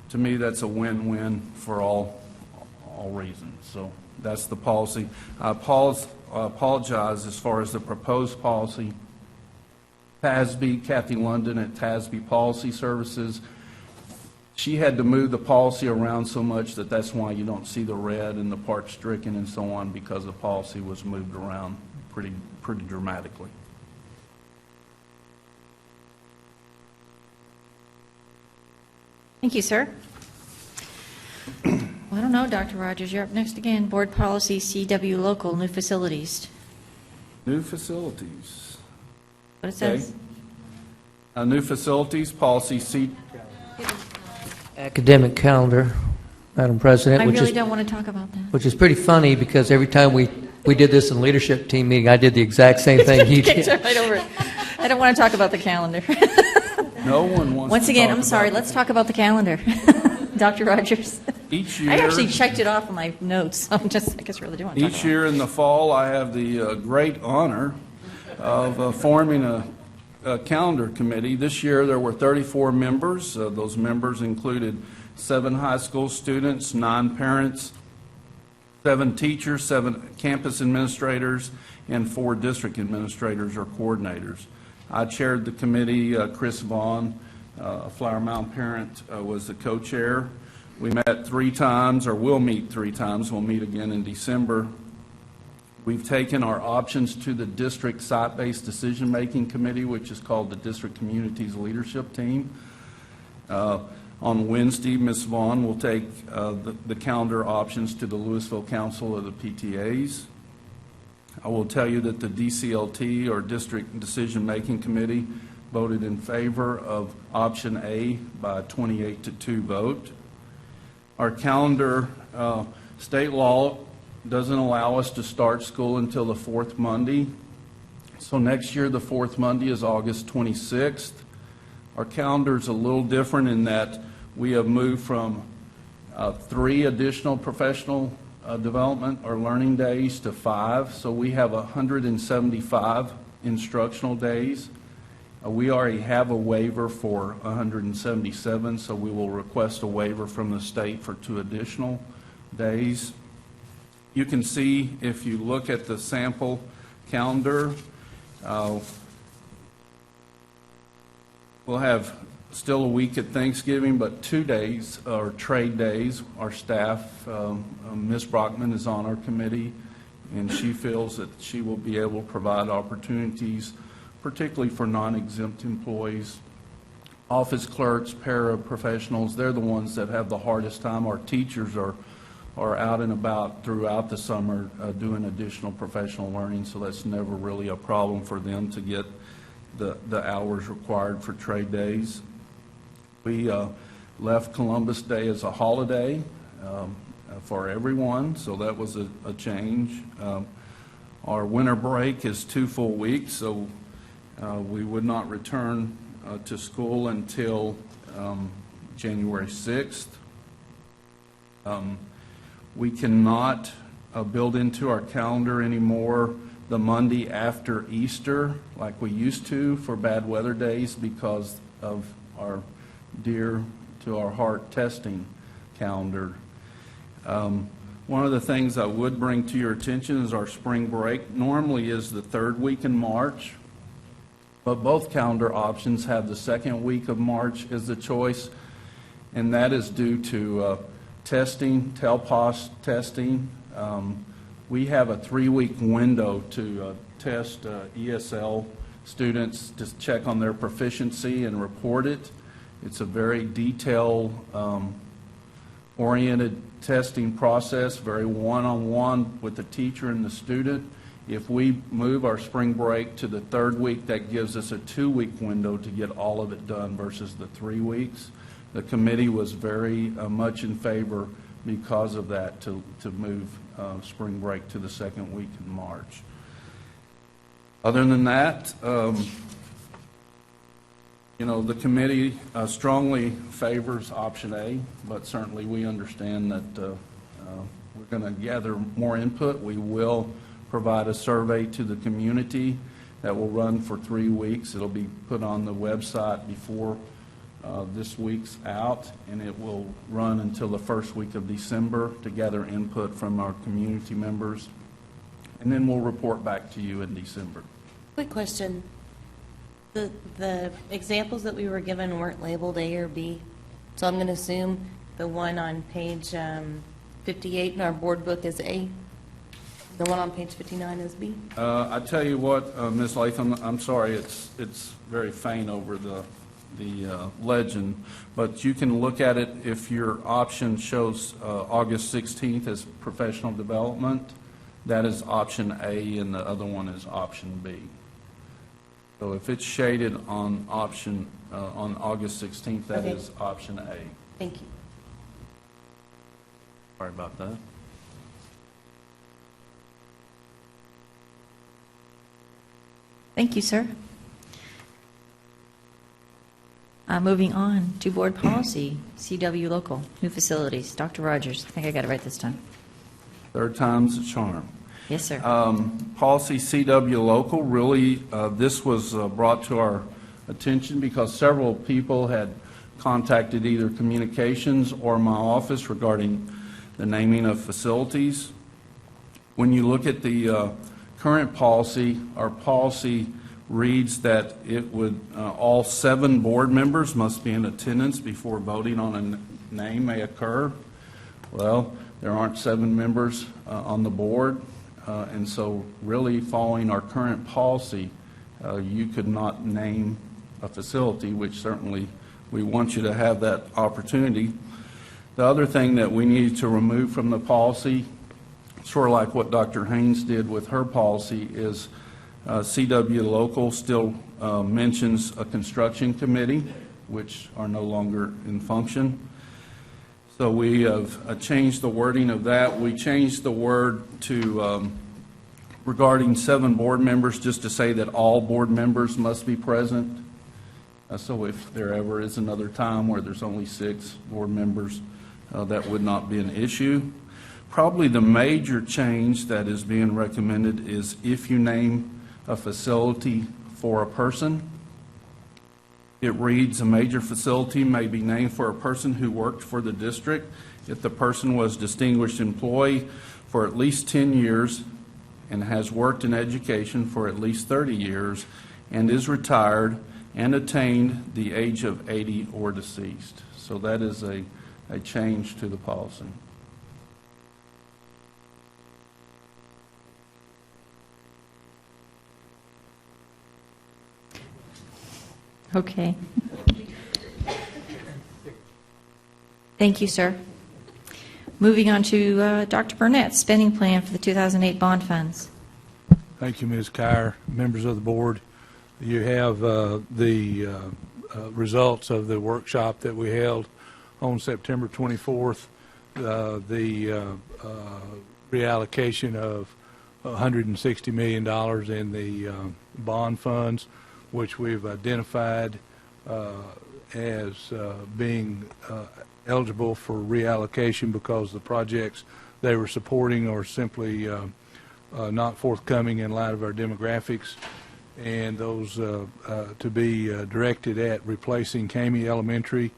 to me, that's a win-win for all reasons. So that's the policy. I apologize as far as the proposed policy. TASB, Kathy London at TASB Policy Services, she had to move the policy around so much that's why you don't see the red and the part stricken and so on, because the policy was moved around pretty dramatically. Thank you, sir. Well, I don't know, Dr. Rogers, you're up next again. Board Policy CW Local, new facilities. New facilities. What it says? New facilities, policy C. Academic calendar, Madam President. I really don't want to talk about that. Which is pretty funny, because every time we did this in leadership team meeting, I did the exact same thing you did. Right over it. I don't want to talk about the calendar. No one wants Once to again, talk I'm sorry, about let's talk about the calendar. Dr. Rogers. Each year, I actually checked it off in my notes. I guess really do want to talk each about year in the fall, I have the great honor of forming a calendar committee. This year there were 34 members. Those members included 7 high school students, 9 parents, 7 teachers, 7 campus administrators, and 4 district administrators or coordinators. I chaired the committee. Chris Vaughn, a Flower Mound parent, was the co-chair. We met 3 times, or will meet 3 times. We'll meet again in December. We've taken our options to the district site-based decision-making committee, which is called the District Communities Leadership Team. On Wednesday, Ms. Vaughn will take the calendar options to the Lewisville Council of the PTAs. I will tell you that the DCLT, or District Decision-Making Committee, voted in favor of option A by a 28-2 vote. Our calendar, state law doesn't allow us to start school until the fourth Monday. So next year, the fourth Monday is August 26th. Our calendar is a little different in that we have moved from 3 additional professional development or learning days to 5. So we have 175 instructional days. We already have a waiver for 177, so we will request a waiver from the state for 2 additional days. You can see, if you look at the sample calendar, we'll have still a week at Thanksgiving, but 2 days are trade days. Our staff, Ms. Brockman is on our committee, and she feels that she will be able to provide opportunities, particularly for non-exempt employees. Office clerks, paraprofessionals, they're the ones that have the hardest time. Our teachers are out and about throughout the summer doing additional professional learning, so that's never really a problem for them to get the hours required for trade days. We left Columbus Day as a holiday for everyone, so that was a change. Our winter break is 2 full weeks, so we would not return to school until January 6th. We cannot build into our calendar anymore the Monday after Easter like we used to for bad weather days because of our dear to our heart testing calendar. One of the things I would bring to your attention is our spring break. Normally is the 3rd week in March, but both calendar options have the 2nd week of March as the choice, and that is due to testing, TELPOS testing. We have a 3-week window to test ESL students to check on their proficiency and report it. It's a very detail-oriented testing process, very one-on-one with the teacher and the student. If we move our spring break to the 3rd week, that gives us a 2-week window to get all of it done versus the 3 weeks. The committee was very much in favor because of that to move spring break to the 2nd week in March. Other than that, the committee strongly favors option A, but certainly we understand that we're going to gather more input. We will provide a survey to the community that will run for 3 weeks. It'll be put on the website before this week's out, and it will run until the 1st week of December to gather input from our community members, and then we'll report back to you in December. Quick question. The examples that we were given weren't labeled A or B, so I'm going to assume the one on page 58 in our board book is A. The one on page 59 is B. I tell you what, Ms. Latham, I'm sorry, it's very faint over the legend, but you can look at it if your option shows August 16th as professional development. That is option A, and the other one is option B. So if it's shaded on option on August 16th, that Okay. is option A. Thank you. Sorry about that. Thank you, sir. Moving on to board policy, CW local, new facilities. Dr. Rogers, I think I got it right this time. 3rd time's a charm. Yes, sir. Policy CW local, really, this was brought to our attention because several people had contacted either communications or my office regarding the naming of facilities. When you look at the current policy, our policy reads that it would, all 7 board members must be in attendance before voting on a name may occur. Well, there aren't 7 members on the board, and so really following our current policy, you could not name a facility, which certainly we want you to have that opportunity. The other thing that we need to remove from the policy, sort of like what Dr. Haynes did with her policy, is CW Local still mentions a construction committee, which are no longer in function. So we have changed the wording of that. We changed the word to regarding 7 board members, just to say that all board members must be present. So if there ever is another time where there's only 6 board members, that would not be an issue. Probably the major change that is being recommended is if you name a facility for a person, it reads, a major facility may be named for a person who worked for the district if the person was a distinguished employee for at least 10 years and has worked in education for at least 30 years and is retired and attained the age of 80 or deceased. So that is a change to the policy. Okay. Thank you, sir. Moving on to Dr. Burnett's spending plan for the 2008 bond funds. Thank you, Ms. Kyer. Members of the board, you have the results of the workshop that we held on September 24th, the reallocation of $160 million in the bond funds, which we've identified as being eligible for reallocation because the projects they were supporting are simply not forthcoming in light of our demographics, and those to be directed at replacing Kamey Elementary.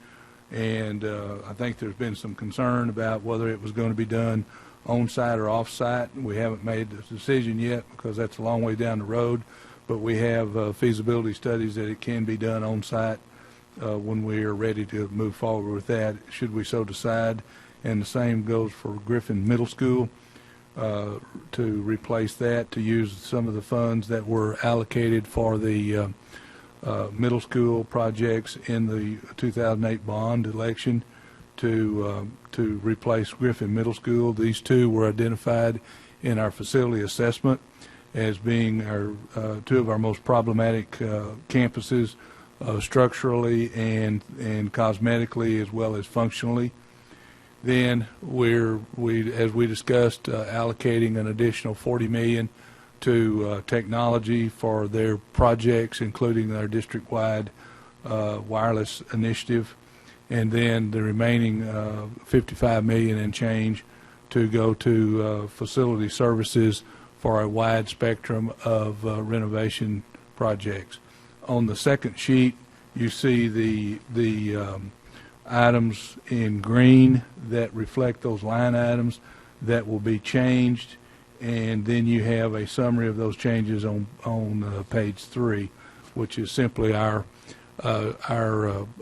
And I think there's been some concern about whether it was going to be done on-site or off-site. We haven't made the decision yet because that's a long way down the road, but we have feasibility studies that it can be done on-site when we are ready to move forward with that, should we so decide. And the same goes for Griffin Middle School, to replace that, to use some of the funds that were allocated for the middle school projects in the 2008 bond election to replace Griffin Middle School. These two were identified in our facility assessment as being our two of our most problematic campuses, structurally and cosmetically as well as functionally. Then as we discussed, allocating an additional $40 million to technology for their projects, including their district-wide wireless initiative, and then the remaining $55 million and change to go to facility services for a wide spectrum of renovation projects. On the second sheet, you see the items in green that reflect those line items that will be changed, and then you have a summary of those changes on page 3, which is simply our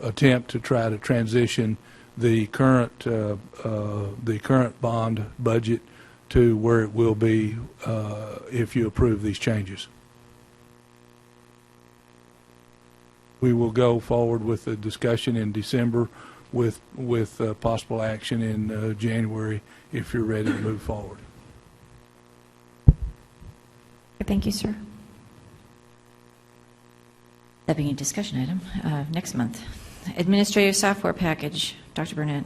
attempt to try to transition the current bond budget to where it will be if you approve these changes. We will go forward with the discussion in December with possible action in January if you're ready to move forward. Thank you, sir. That being a discussion item, next month. Administrative software package, Dr. Burnett.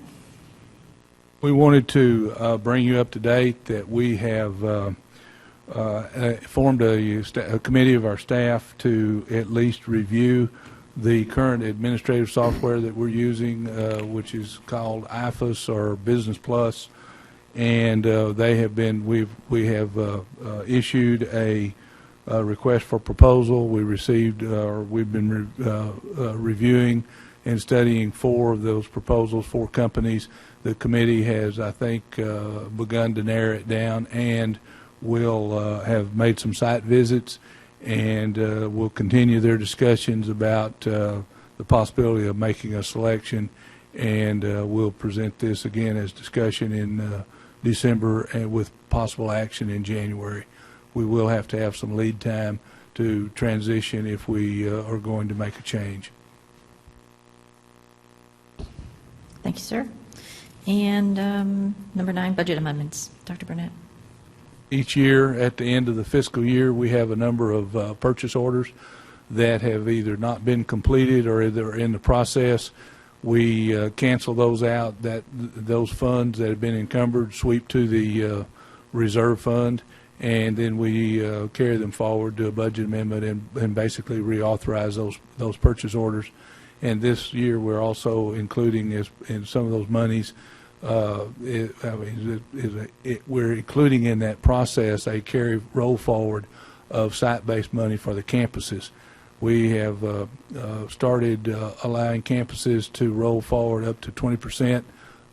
We wanted to bring you up to date that we have formed a committee of our staff to at least review the current administrative software that we're using, which is called IFAS or Business Plus, and they have been we have issued a request for proposal. We received or we've been reviewing and studying 4 of those proposals, 4 companies. The committee has, I think, begun to narrow it down and will have made some site visits, and will continue their discussions about the possibility of making a selection, and we'll present this again as discussion in December and with possible action in January. We will have to have some lead time to transition if we are going to make a change. Thank you, sir. And number 9, budget amendments. Dr. Burnett. Each year, at the end of the fiscal year, we have a number of purchase orders that have either not been completed or they're in the process. We cancel those out, those funds that have been encumbered sweep to the reserve fund, and then we carry them forward to a budget amendment and basically reauthorize those purchase orders. And this year, we're also including in some of those monies, we're including in that process a roll forward of site-based money for the campuses. We have started allowing campuses to roll forward up to 20%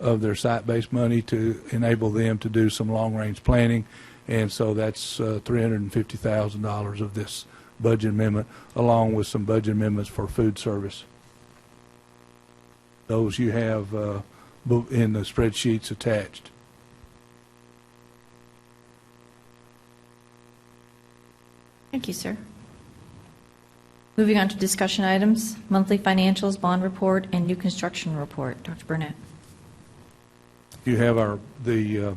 of their site-based money to enable them to do some long-range planning, and so that's $350,000 of this budget amendment, along with some budget amendments for food service. Those you have in the spreadsheets attached. Thank you, sir. Moving on to discussion items, monthly financials, bond report, and new construction report. Dr. Burnett. You have the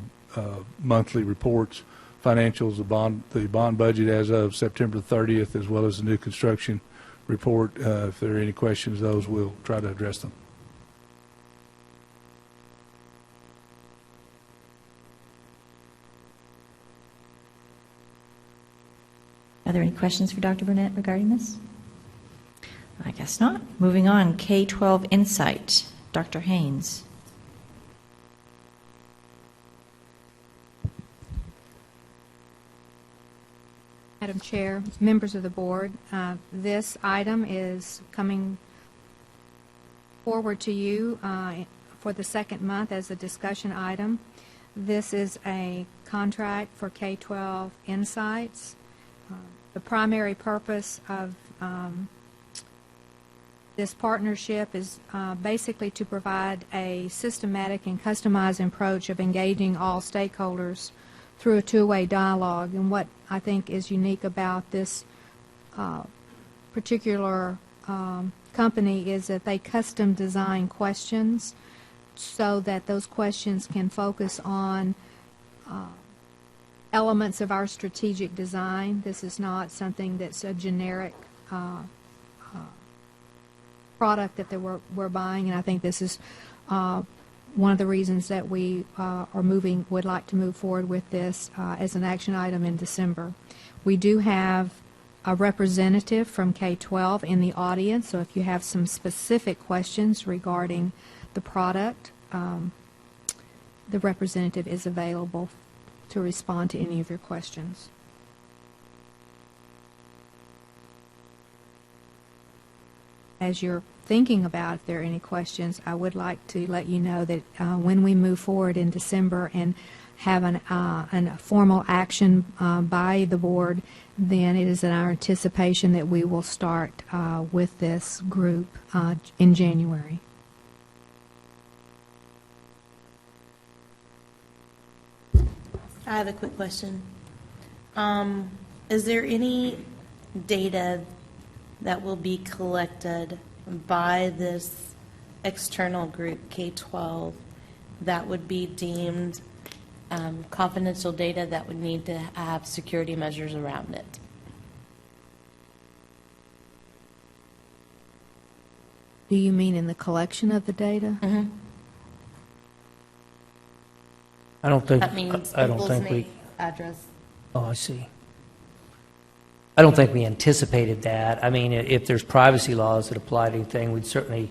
monthly reports, financials, the bond budget as of September 30th, as well as the new construction report. If there are any questions, those we'll try to address them. Are there any questions for Dr. Burnett regarding this? I guess not. Moving on, K-12 Insight. Dr. Haynes. Madam Chair, members of the board, this item is coming forward to you for the second month as a discussion item. This is a contract for K-12 Insights. The primary purpose of this partnership is basically to provide a systematic and customized approach of engaging all stakeholders through a two-way dialogue. And what I think is unique about this particular company is that they custom design questions so that those questions can focus on elements of our strategic design. This is not something that's a generic product that we're buying, and I think this is one of the reasons that we would like to move forward with this as an action item in December. We do have a representative from K-12 in the audience, so if you have some specific questions regarding the product, the representative is available to respond to any of your questions. As you're thinking about if there are any questions, I would like to let you know that when we move forward in December and have a formal action by the board, then it is in our anticipation that we will start with this group in January. I have a quick question. Is there any data that will be collected by this external group, K-12, that would be deemed confidential data that would need to have security measures around it? Do you mean in the collection of the data? Mm-hmm. I don't think. That means I don't people's think name, we. address. Oh, I see. I don't think we anticipated that. I mean, if there's privacy laws that apply to anything, we'd certainly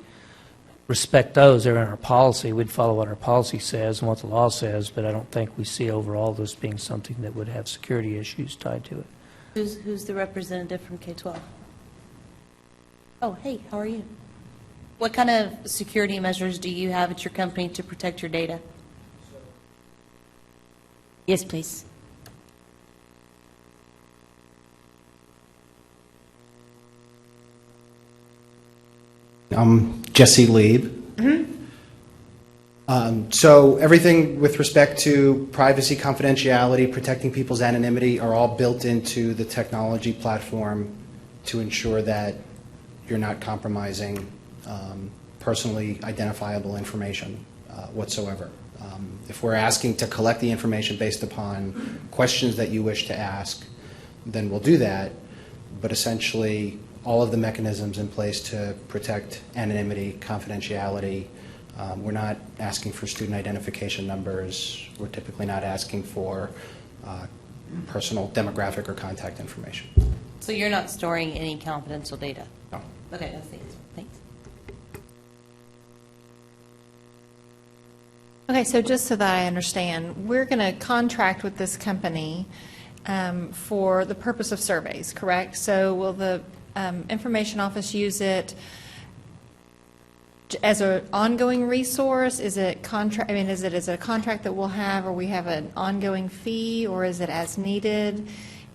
respect those. They're in our policy. We'd follow what our policy says and what the law says, but I don't think we see overall this being something that would have security issues tied to it. Who's the representative from K-12? Oh, hey, how are you? What kind of security measures do you have at your company to protect your data? Yes, please. I'm Jesse Lieb. So everything with respect to privacy, confidentiality, protecting people's anonymity are all built into the technology platform to ensure that you're not compromising personally identifiable information whatsoever. If we're asking to collect the information based upon questions that you wish to ask, then we'll do that. But essentially, all of the mechanisms in place to protect anonymity, confidentiality. We're not asking for student identification numbers. We're typically not asking for personal demographic or contact information. So you're not storing any confidential data? No. Okay, that's the answer. Thanks. Okay, so just so that I understand, we're going to contract with this company for the purpose of surveys, correct? So will the information office use it as an ongoing resource? Is it contract? I mean, is it as a contract that we'll have, or we have an ongoing fee, or is it as needed?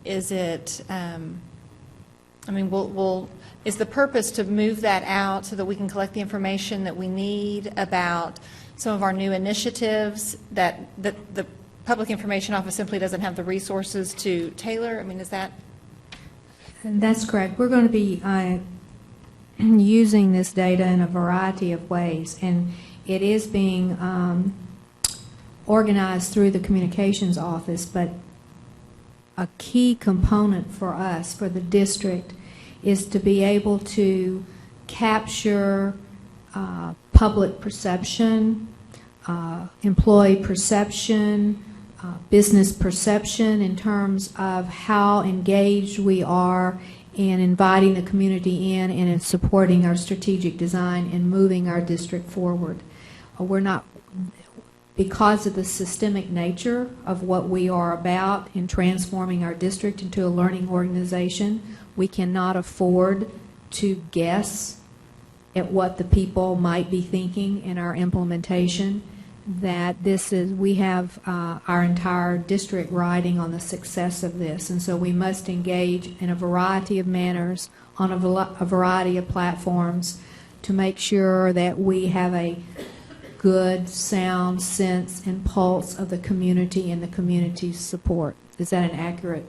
Is it? I mean, is the purpose to move that out so that we can collect the information that we need about some of our new initiatives that the Public Information Office simply doesn't have the resources to tailor? I mean, is that? That's correct. We're going to be using this data in a variety of ways, and it is being organized through the Communications Office, but a key component for us, for the district, is to be able to capture public perception, employee perception, business perception in terms of how engaged we are in inviting the community in and in supporting our strategic design and moving our district forward. We're not, because of the systemic nature of what we are about in transforming our district into a learning organization, we cannot afford to guess at what the people might be thinking in our implementation. That this is, we have our entire district riding on the success of this, and so we must engage in a variety of manners on a variety of platforms to make sure that we have a good, sound sense and pulse of the community and the community's support. Is that an accurate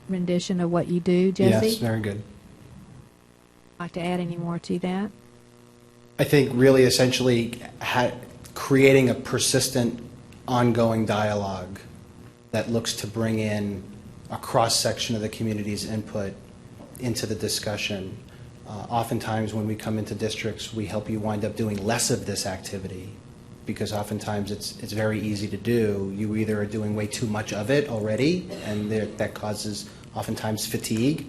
rendition of what you do, Jesse? Yes, very good. Like to add any more to that? I think really essentially creating a persistent, ongoing dialogue that looks to bring in a cross-section of the community's input into the discussion. Oftentimes when we come into districts, we help you wind up doing less of this activity because oftentimes it's very easy to do. You either are doing way too much of it already, and that causes oftentimes fatigue.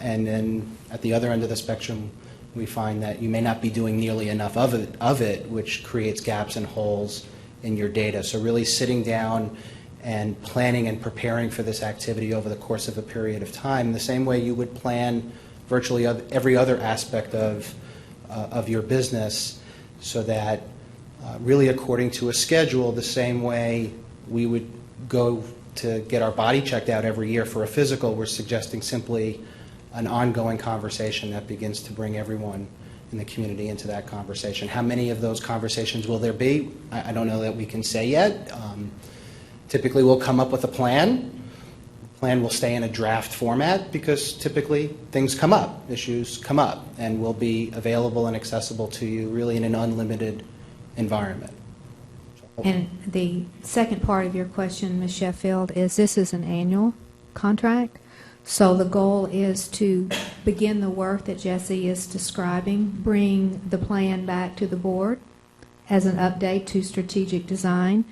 And then at the other end of the spectrum, we find that you may not be doing nearly enough of it, which creates gaps and holes in your data. So really sitting down and planning and preparing for this activity over the course of a period of time, the same way you would plan virtually every other aspect of your business, so that really according to a schedule, the same way we would go to get our body checked out every year for a physical, we're suggesting simply an ongoing conversation that begins to bring everyone in the community into that conversation. How many of those conversations will there be? I don't know that we can say yet. Typically we'll come up with a plan. The plan will stay in a draft format because typically things come up, issues come up, and will be available and accessible to you really in an unlimited environment. And the second part of your question, Ms. Sheffield, is this is an annual contract. So the goal is to begin the work that Jesse is describing, bring the plan back to the board as an update to strategic design,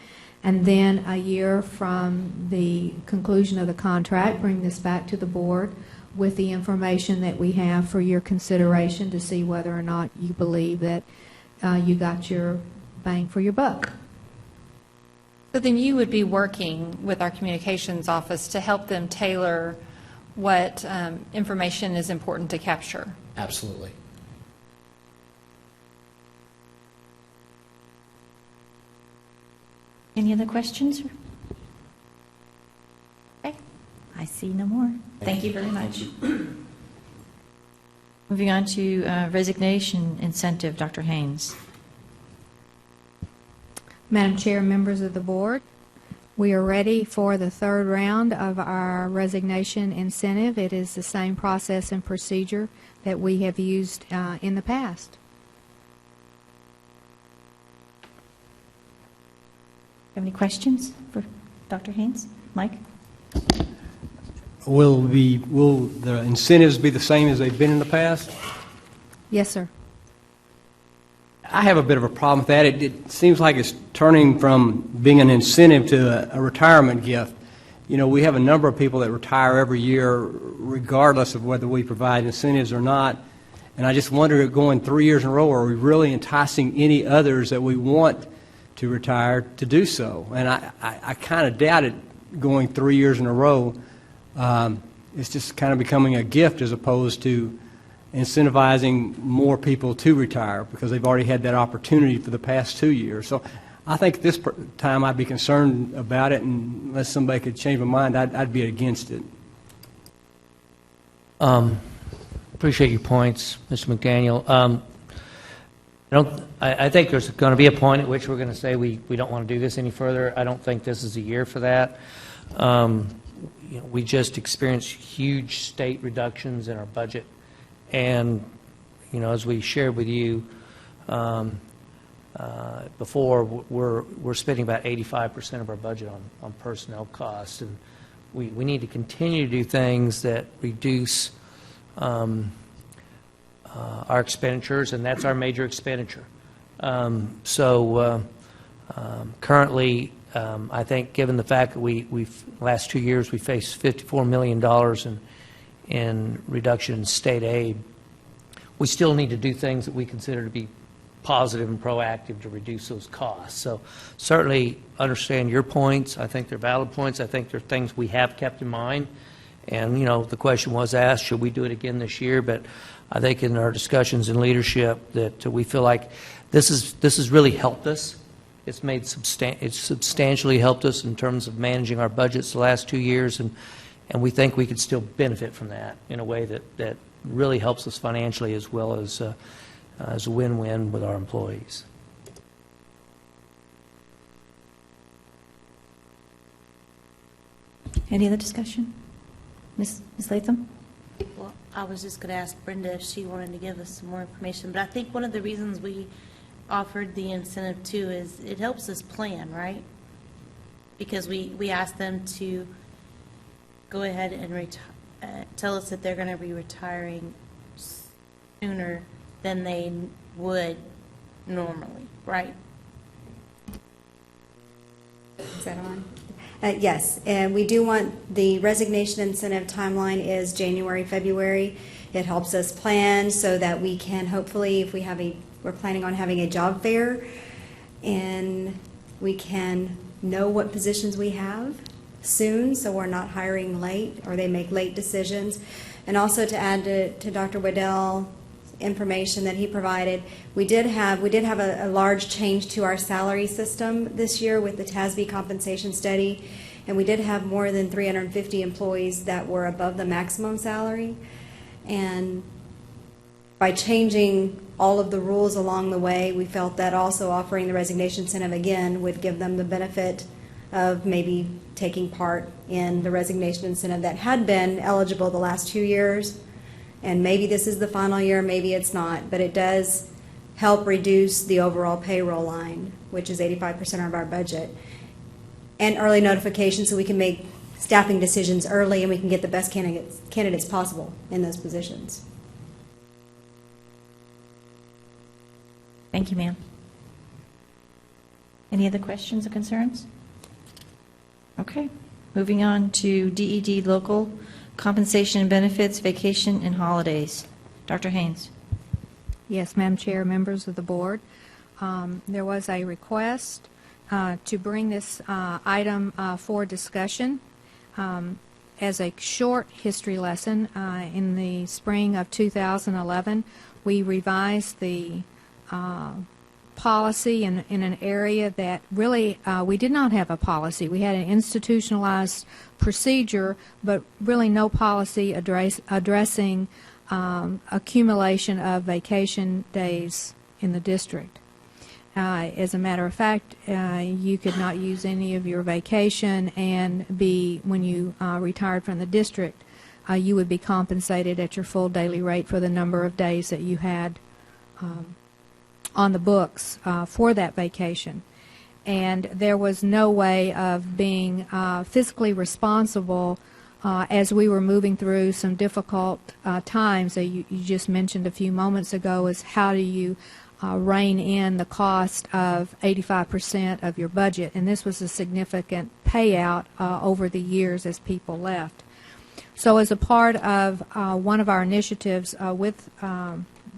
and then a year from the conclusion of the contract, bring this back to the board with the information that we have for your consideration to see whether or not you believe that you got your bang for your buck. So then you would be working with our communications office to help them tailor what information is important to capture. Absolutely. Any other questions? Okay, I see no more. Thank you very much. Moving on to resignation incentive, Dr. Haynes. Madam Chair, members of the board, we are ready for the third round of our resignation incentive. It is the same process and procedure that we have used in the past. have any questions for Dr. Haynes? Mike? Will the incentives be the same as they've been in the past? Yes, sir. I have a bit of a problem with that. It seems like it's turning from being an incentive to a retirement gift. You know, we have a number of people that retire every year regardless of whether we provide incentives or not. And I just wonder, going 3 years in a row, are we really enticing any others that we want to retire to do so? And I kind of doubt it going 3 years in a row. It's just kind of becoming a gift as opposed to incentivizing more people to retire because they've already had that opportunity for the past 2 years. So I think this time I'd be concerned about it, and unless somebody could change my mind, I'd be against it. Appreciate your points, Mr. McDaniel. I think there's going to be a point at which we're going to say we don't want to do this any further. I don't think this is a year for that. We just experienced huge state reductions in our budget. And, as we shared with you before, we're spending about 85% of our budget on personnel costs. And we need to continue to do things that reduce our expenditures, and that's our major expenditure. Currently, I think given the fact that we've last 2 years we faced $54 million in reduction in state aid, we still need to do things that we consider to be positive and proactive to reduce those costs. So certainly understand your points. I think they're valid points. I think they're things we have kept in mind. And, the question was asked, should we do it again this year? But I think in our discussions in leadership that we feel like this has really helped us. It's substantially helped us in terms of managing our budgets the last 2 years, and we think we could still benefit from that in a way that really helps us financially as well as a win-win with our employees. Any other discussion? Ms. Latham? Well, I was just going to ask Brenda if she wanted to give us some more information, but I think one of the reasons we offered the incentive too is it helps us plan, right? Because we asked them to go ahead and tell us that they're going to be retiring sooner than they would normally, right? Is that on? Yes, and we do want the resignation incentive timeline is January, February. It helps us plan so that we can hopefully, if we're planning on having a job fair, and we can know what positions we have soon, so we're not hiring late or they make late decisions. And also to add to Dr. Waddell information that he provided, we did have a large change to our salary system this year with the TASB compensation study, and we did have more than 350 employees that were above the maximum salary. And by changing all of the rules along the way, we felt that also offering the resignation incentive again would give them the benefit of maybe taking part in the resignation incentive that had been eligible the last 2 years. And maybe this is the final year, maybe it's not, but it does help reduce the overall payroll line, which is 85% of our budget. And early notification so we can make staffing decisions early and we can get the best candidates possible in those positions. Thank you, ma'am. Any other questions or concerns? Okay, moving on to DED local compensation and benefits, vacation, and holidays. Dr. Haynes. Yes, Madam Chair, members of the board. There was a request to bring this item for discussion. As a short history lesson, in the spring of 2011, we revised the policy in an area that really we did not have a policy. We had an institutionalized procedure, but really no policy addressing accumulation of vacation days in the district. As a matter of fact, you could not use any of your vacation and when you retired from the district, you would be compensated at your full daily rate for the number of days that you had on the books for that vacation. and there was no way of being fiscally responsible as we were moving through some difficult times that you just mentioned a few moments ago, is how do you rein in the cost of 85% of your budget, and this was a significant payout over the years as people left. So as a part of one of our initiatives with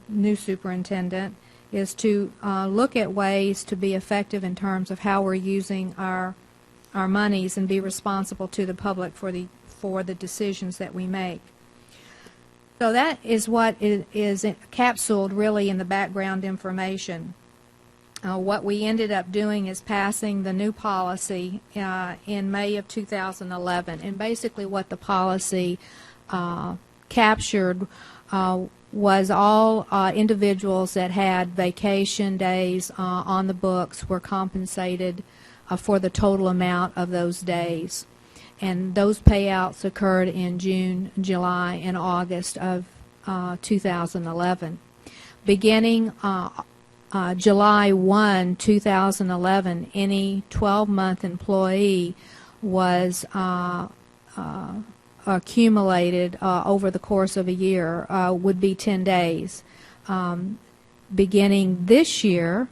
new superintendent is to look at ways to be effective in terms of how we're using our monies and be responsible to the public for the decisions that we make. So that is what is capsuled really in the background information. What we ended up doing is passing the new policy in May of 2011, and basically what the policy captured was all individuals that had vacation days on the books were compensated for the total amount of those days. And those payouts occurred in June, July, and August of 2011. Beginning July 1, 2011, any 12-month employee was accumulated over the course of a year would be 10 days. Beginning this year,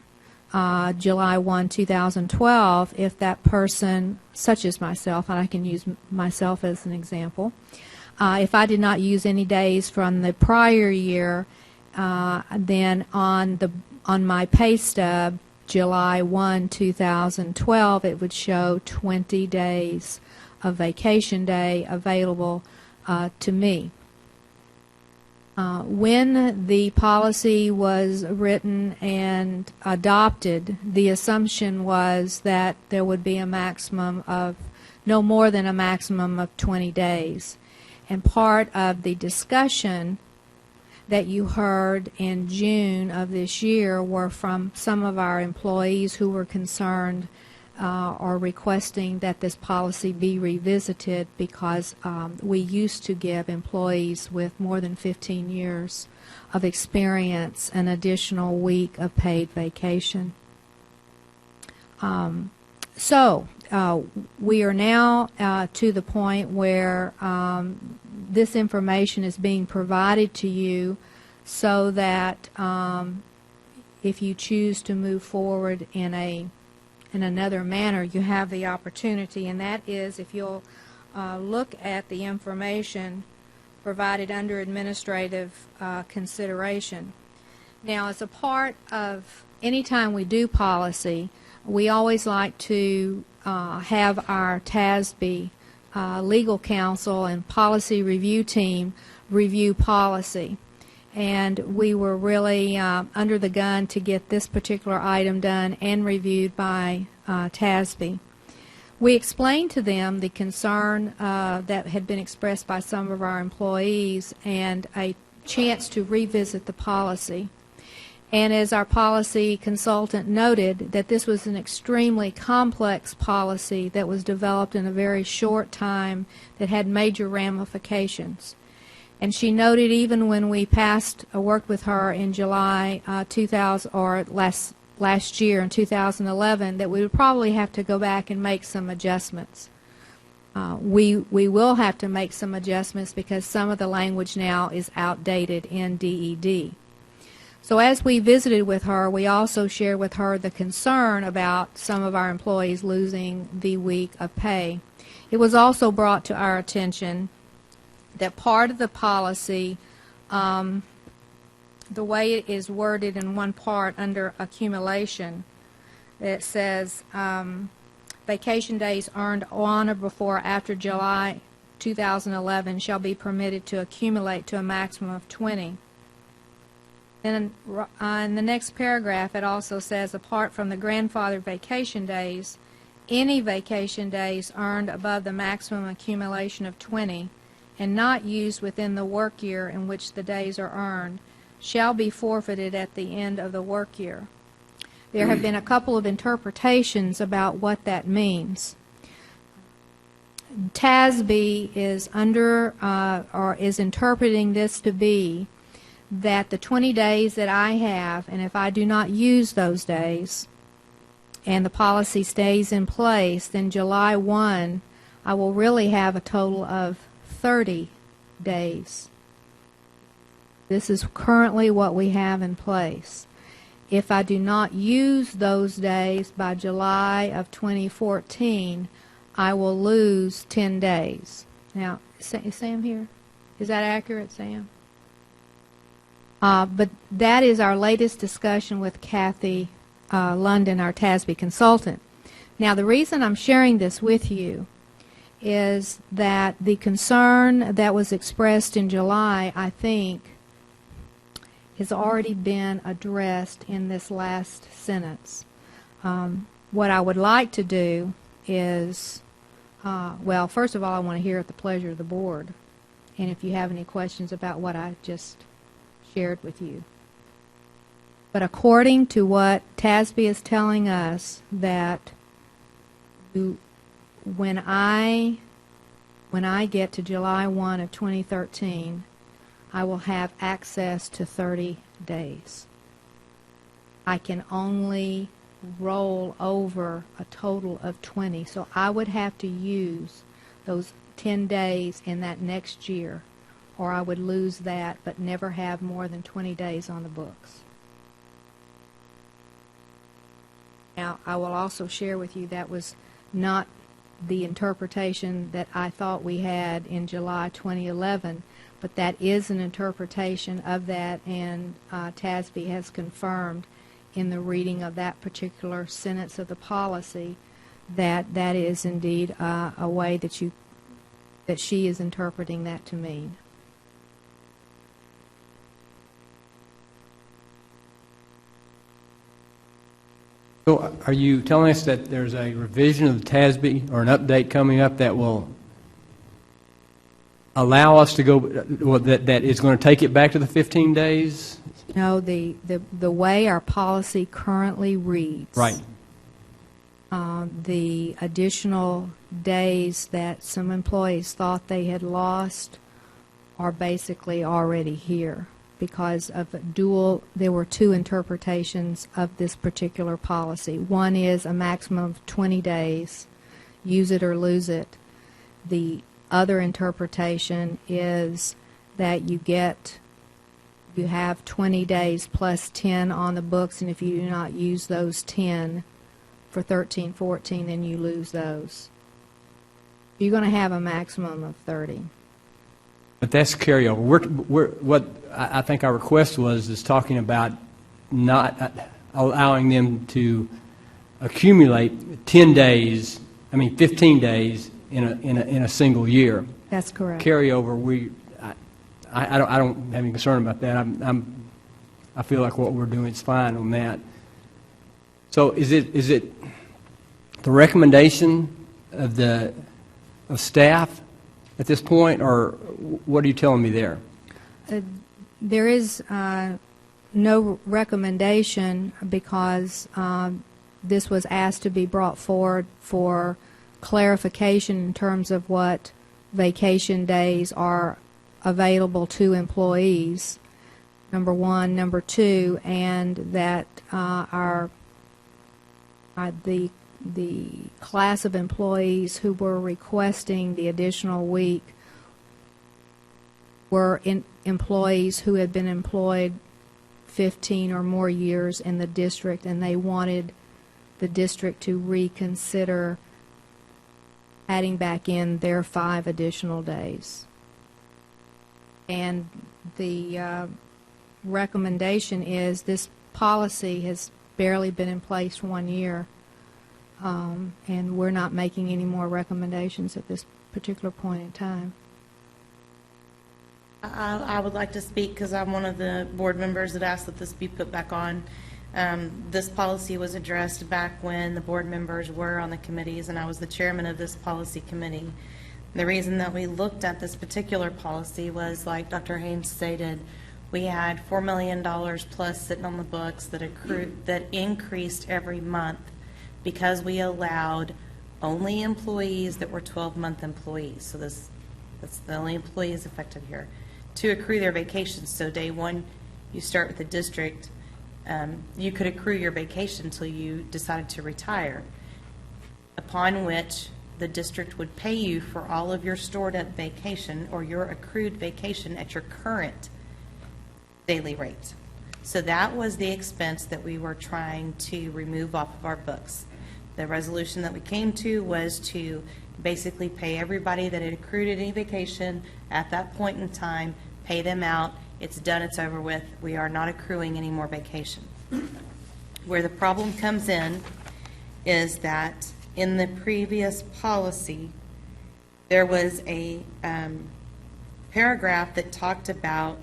July 1, 2012, if that person, such as myself, and I can use myself as an example, if I did not use any days from the prior year, then on my pay stub, July 1, 2012, it would show 20 days of vacation day available to me. When the policy was written and adopted, the assumption was that there would be a maximum of no more than a maximum of 20 days. And part of the discussion that you heard in June of this year were from some of our employees who were concerned or requesting that this policy be revisited because we used to give employees with more than 15 years of experience an additional week of paid vacation. So we are now to the point where this information is being provided to you so that if you choose to move forward in another manner, you have the opportunity, and that is if you'll look at the information provided under administrative consideration. Now, as a part of any time we do policy, we always like to have our TASB legal counsel and policy review team review policy. And we were really under the gun to get this particular item done and reviewed by TASB. We explained to them the concern that had been expressed by some of our employees and a chance to revisit the policy. And as our policy consultant noted, that this was an extremely complex policy that was developed in a very short time that had major ramifications. And she noted even when we worked with her in July 2000, or last year in 2011, that we would probably have to go back and make some adjustments. We will have to make some adjustments because some of the language now is outdated in DED. So as we visited with her, we also shared with her the concern about some of our employees losing the week of pay. It was also brought to our attention that part of the policy, the way it is worded in one part under accumulation, it says vacation days earned on or before or after July 2011 shall be permitted to accumulate to a maximum of 20. Then in the next paragraph, it also says, apart from the grandfathered vacation days, any vacation days earned above the maximum accumulation of 20 and not used within the work year in which the days are earned shall be forfeited at the end of the work year. There have been a couple of interpretations about what that means. TASB is or is interpreting this to be that the 20 days that I have, and if I do not use those days, and the policy stays in place, then July 1, I will really have a total of 30 days. This is currently what we have in place. If I do not use those days by July of 2014, I will lose 10 days. Now, is Sam here? Is that accurate, Sam? But that is our latest discussion with Kathy London, our TASB consultant. Now, the reason I'm sharing this with you is that the concern that was expressed in July, I think, has already been addressed in this last sentence. What I would like to do is, well, first of all, I want to hear at the pleasure of the board, and if you have any questions about what I just shared with you. But according to what TASB is telling us, that when I get to July 1 of 2013, I will have access to 30 days. I can only roll over a total of 20, so I would have to use those 10 days in that next year, or I would lose that but never have more than 20 days on the books. Now, I will also share with you that was not the interpretation that I thought we had in July 2011, but that is an interpretation of that, and TASB has confirmed in the reading of that particular sentence of the policy that that is indeed a way that she is interpreting that to mean. So are you telling us that there's a revision of the TASB or an update coming up that will allow us to go, well, that is going to take it back to the 15 days? No, the way our policy currently reads. Right. The additional days that some employees thought they had lost are basically already here because of there were two interpretations of this particular policy. One is a maximum of 20 days, use it or lose it. The other interpretation is that you have 20 days plus 10 on the books, and if you do not use those 10 for 13-14, then you lose those. You're going to have a maximum of 30. But that's carryover. What I think our request is talking about not allowing them to accumulate 15 days in a single year. That's correct. Carryover, I don't have any concern about that. I feel like what we're doing is fine on that. So is it the recommendation of staff at this point, or what are you telling me there? There is no recommendation because this was asked to be brought forward for clarification in terms of what vacation days are available to employees, number one. Number two, and that the class of employees who were requesting the additional week were employees who had been employed 15 or more years in the district, and they wanted the district to reconsider adding back in their 5 additional days. And the recommendation is this policy has barely been in place 1 year, and we're not making any more recommendations at this particular point in time. I would like to speak because I'm one of the board members that asked that this be put back on. This policy was addressed back when the board members were on the committees, and I was the chairman of this policy committee. The reason that we looked at this particular policy was, like Dr. Haynes stated, we had $4 million plus sitting on the books that increased every month because we allowed only employees that were 12-month employees. So that's the only employees affected here to accrue their vacations. So day one, you start with the district, you could accrue your vacation until you decided to retire, upon which the district would pay you for all of your stored-up vacation or your accrued vacation at your current daily rate. So that was the expense that we were trying to remove off of our books. The resolution that we came to was to basically pay everybody that had accrued any vacation at that point in time, pay them out. It's done, it's over with. We are not accruing any more vacation. Where the problem comes in is that in the previous policy, there was a paragraph that talked about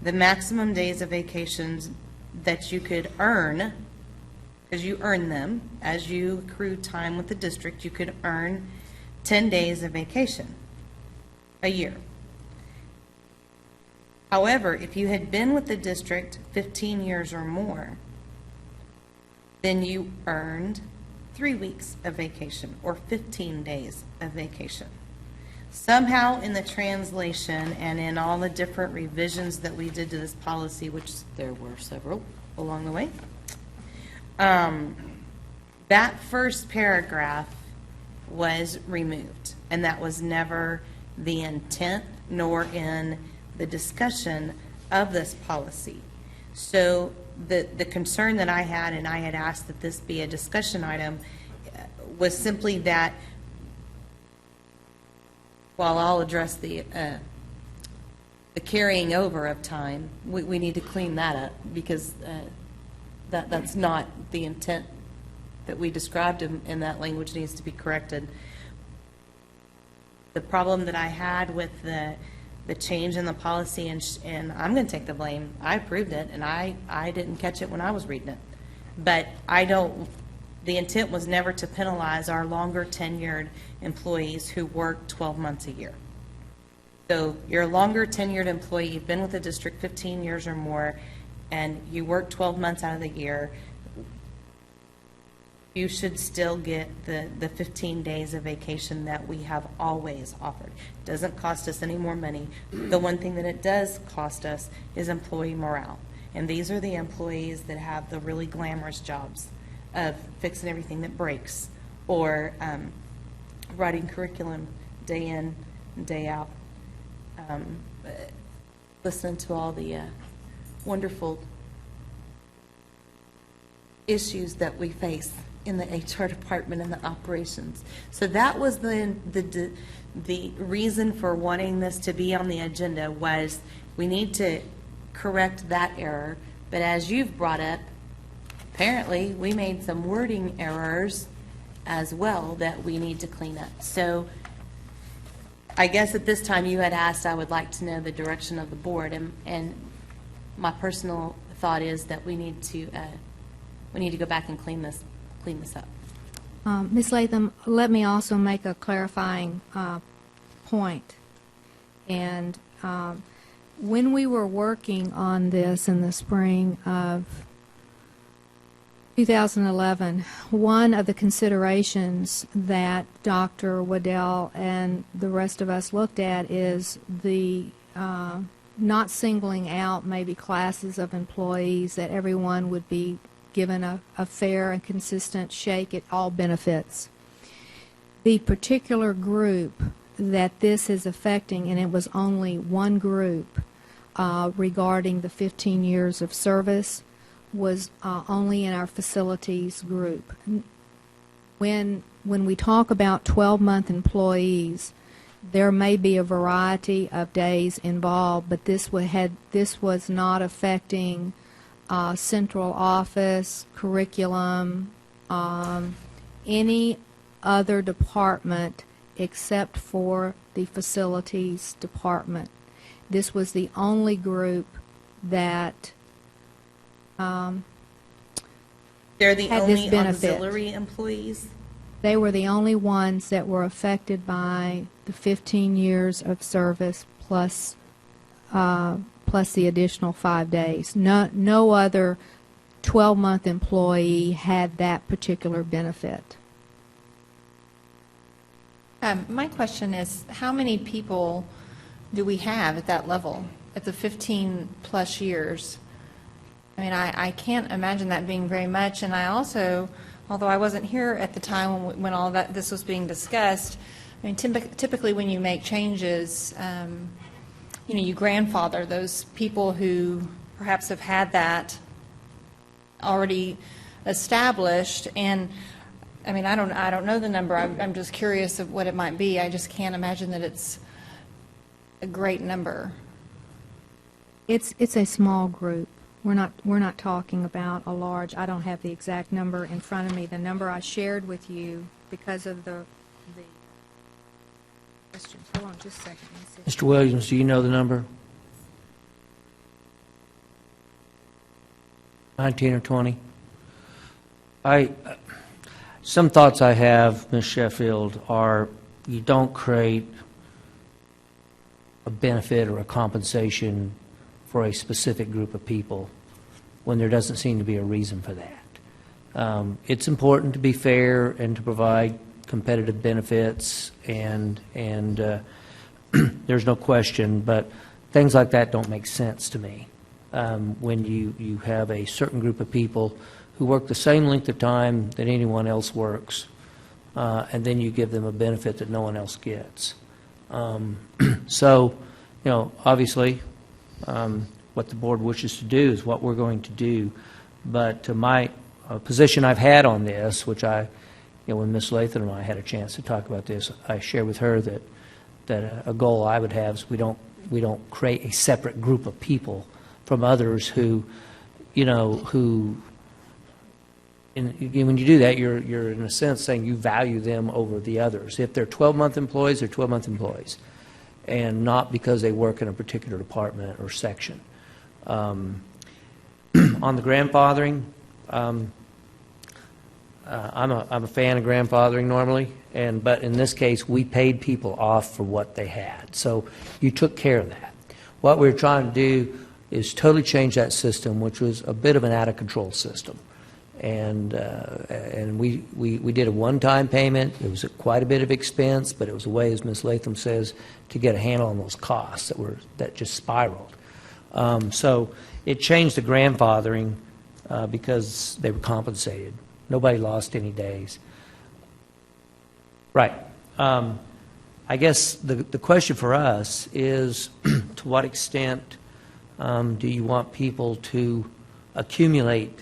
the maximum days of vacations that you could earn, because you earn them as you accrue time with the district. You could earn 10 days of vacation a year. However, if you had been with the district 15 years or more, then you earned 3 weeks of vacation or 15 days of vacation. Somehow in the translation and in all the different revisions that we did to this policy, which there were several along the way, that first paragraph was removed, and that was never the intent nor in the discussion of this policy. So the concern that I had, and I had asked that this be a discussion item, was simply that while I'll address the carrying over of time, we need to clean that up, because that's not the intent that we described in that language. Needs to be corrected. The problem that I had with the change in the policy, and I'm going to take the blame. I approved it, and I didn't catch it when I was reading it. But the intent was never to penalize our longer tenured employees who work 12 months a year. So you're a longer tenured employee, you've been with the district 15 years or more, and you work 12 months out of the year, you should still get the 15 days of vacation that we have always offered. It doesn't cost us any more money. The one thing that it does cost us is employee morale. And these are the employees that have the really glamorous jobs of fixing everything that breaks, or writing curriculum day in and day out, listening to all the wonderful issues that we face in the HR department and the operations. So that was the reason for wanting this to be on the agenda, was we need to correct that error. But as you've brought up, apparently we made some wording errors as well that we need to clean up. So I guess at this time you had asked, I would like to know the direction of the board, and my personal thought is that we need to go back and clean this up. Ms. Latham, let me also make a clarifying point. And when we were working on this in the spring of 2011, one of the considerations that Dr. Waddell and the rest of us looked at is the not singling out maybe classes of employees, that everyone would be given a fair and consistent shake at all benefits. The particular group that this is affecting, and it was only one group regarding the 15 years of service, was only in our facilities group. When we talk about 12-month employees, there may be a variety of days involved, but this was not affecting central office, curriculum, any other department except for the facilities department. This was the only group that they're the had only this benefit. auxiliary employees? They were the only ones that were affected by the 15 years of service plus the additional 5 days. No other 12-month employee had that particular benefit. My question is, how many people do we have at that level, at the 15-plus years? I mean, I can't imagine that being very much, and I also, although I wasn't here at the time when all that this was being discussed, I mean, typically when you make changes, you know, you grandfather those people who perhaps have had that already established, and I mean, I don't know the number. I'm just curious of what it might be. I just can't imagine that it's a great number. It's a small group. We're not talking about a large. I don't have the exact number in front of me. The number I shared with you because of the questions. Hold on just a second. Let me see. Mr. Williams, do you know the number? 19 or 20? Some thoughts I have, Ms. Sheffield, are you don't create a benefit or a compensation for a specific group of people when there doesn't seem to be a reason for that. It's important to be fair and to provide competitive benefits, and there's no question, but things like that don't make sense to me. When you have a certain group of people who work the same length of time that anyone else works, and then you give them a benefit that no one else gets. So, you know, obviously, what the board wishes to do is what we're going to do. But to my position I've had on this, which when Ms. Latham and I had a chance to talk about this, I share with her that a goal I would have is we don't create a separate group of people from others who, when you do that, you're in a sense saying you value them over the others. If they're 12-month employees, they're 12-month employees, and not because they work in a particular department or section. On the grandfathering, I'm a fan of grandfathering normally, but in this case, we paid people off for what they had. So you took care of that. What we're trying to do is totally change that system, which was a bit of an out-of-control system. And we did a one-time payment. It was quite a bit of expense, but it was a way, as Ms. Latham says, to get a handle on those costs that just spiraled. So it changed the grandfathering because they were compensated. Nobody lost any days. Right. I guess the question for us is to what extent do you want people to accumulate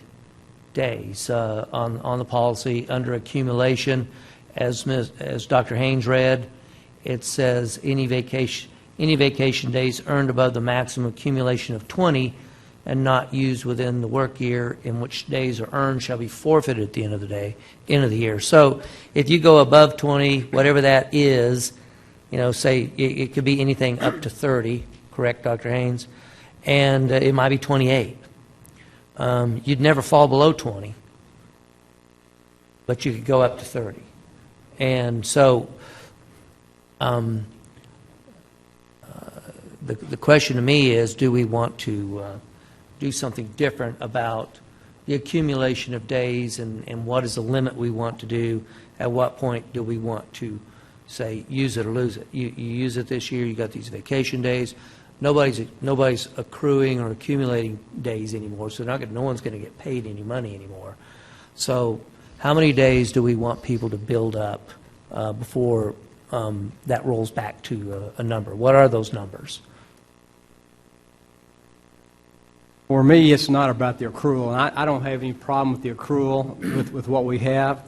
days on the policy? Under accumulation, as Dr. Haynes read, it says any vacation days earned above the maximum accumulation of 20 and not used within the work year in which days are earned shall be forfeited at the end of the year. So if you go above 20, whatever that is, say it could be anything up to 30, correct, Dr. Haynes? And it might be 28. You'd never fall below 20, but you could go up to 30. And so the question to me is, do we want to do something different about the accumulation of days, and what is the limit we want to do? At what point do we want to say use it or lose it? You use it this year, you got these vacation days. Nobody's accruing or accumulating days anymore, so no one's going to get paid any money anymore. So how many days do we want people to build up before that rolls back to a number? What are those numbers? For me, it's not about the accrual, and I don't have any problem with the accrual with what we have.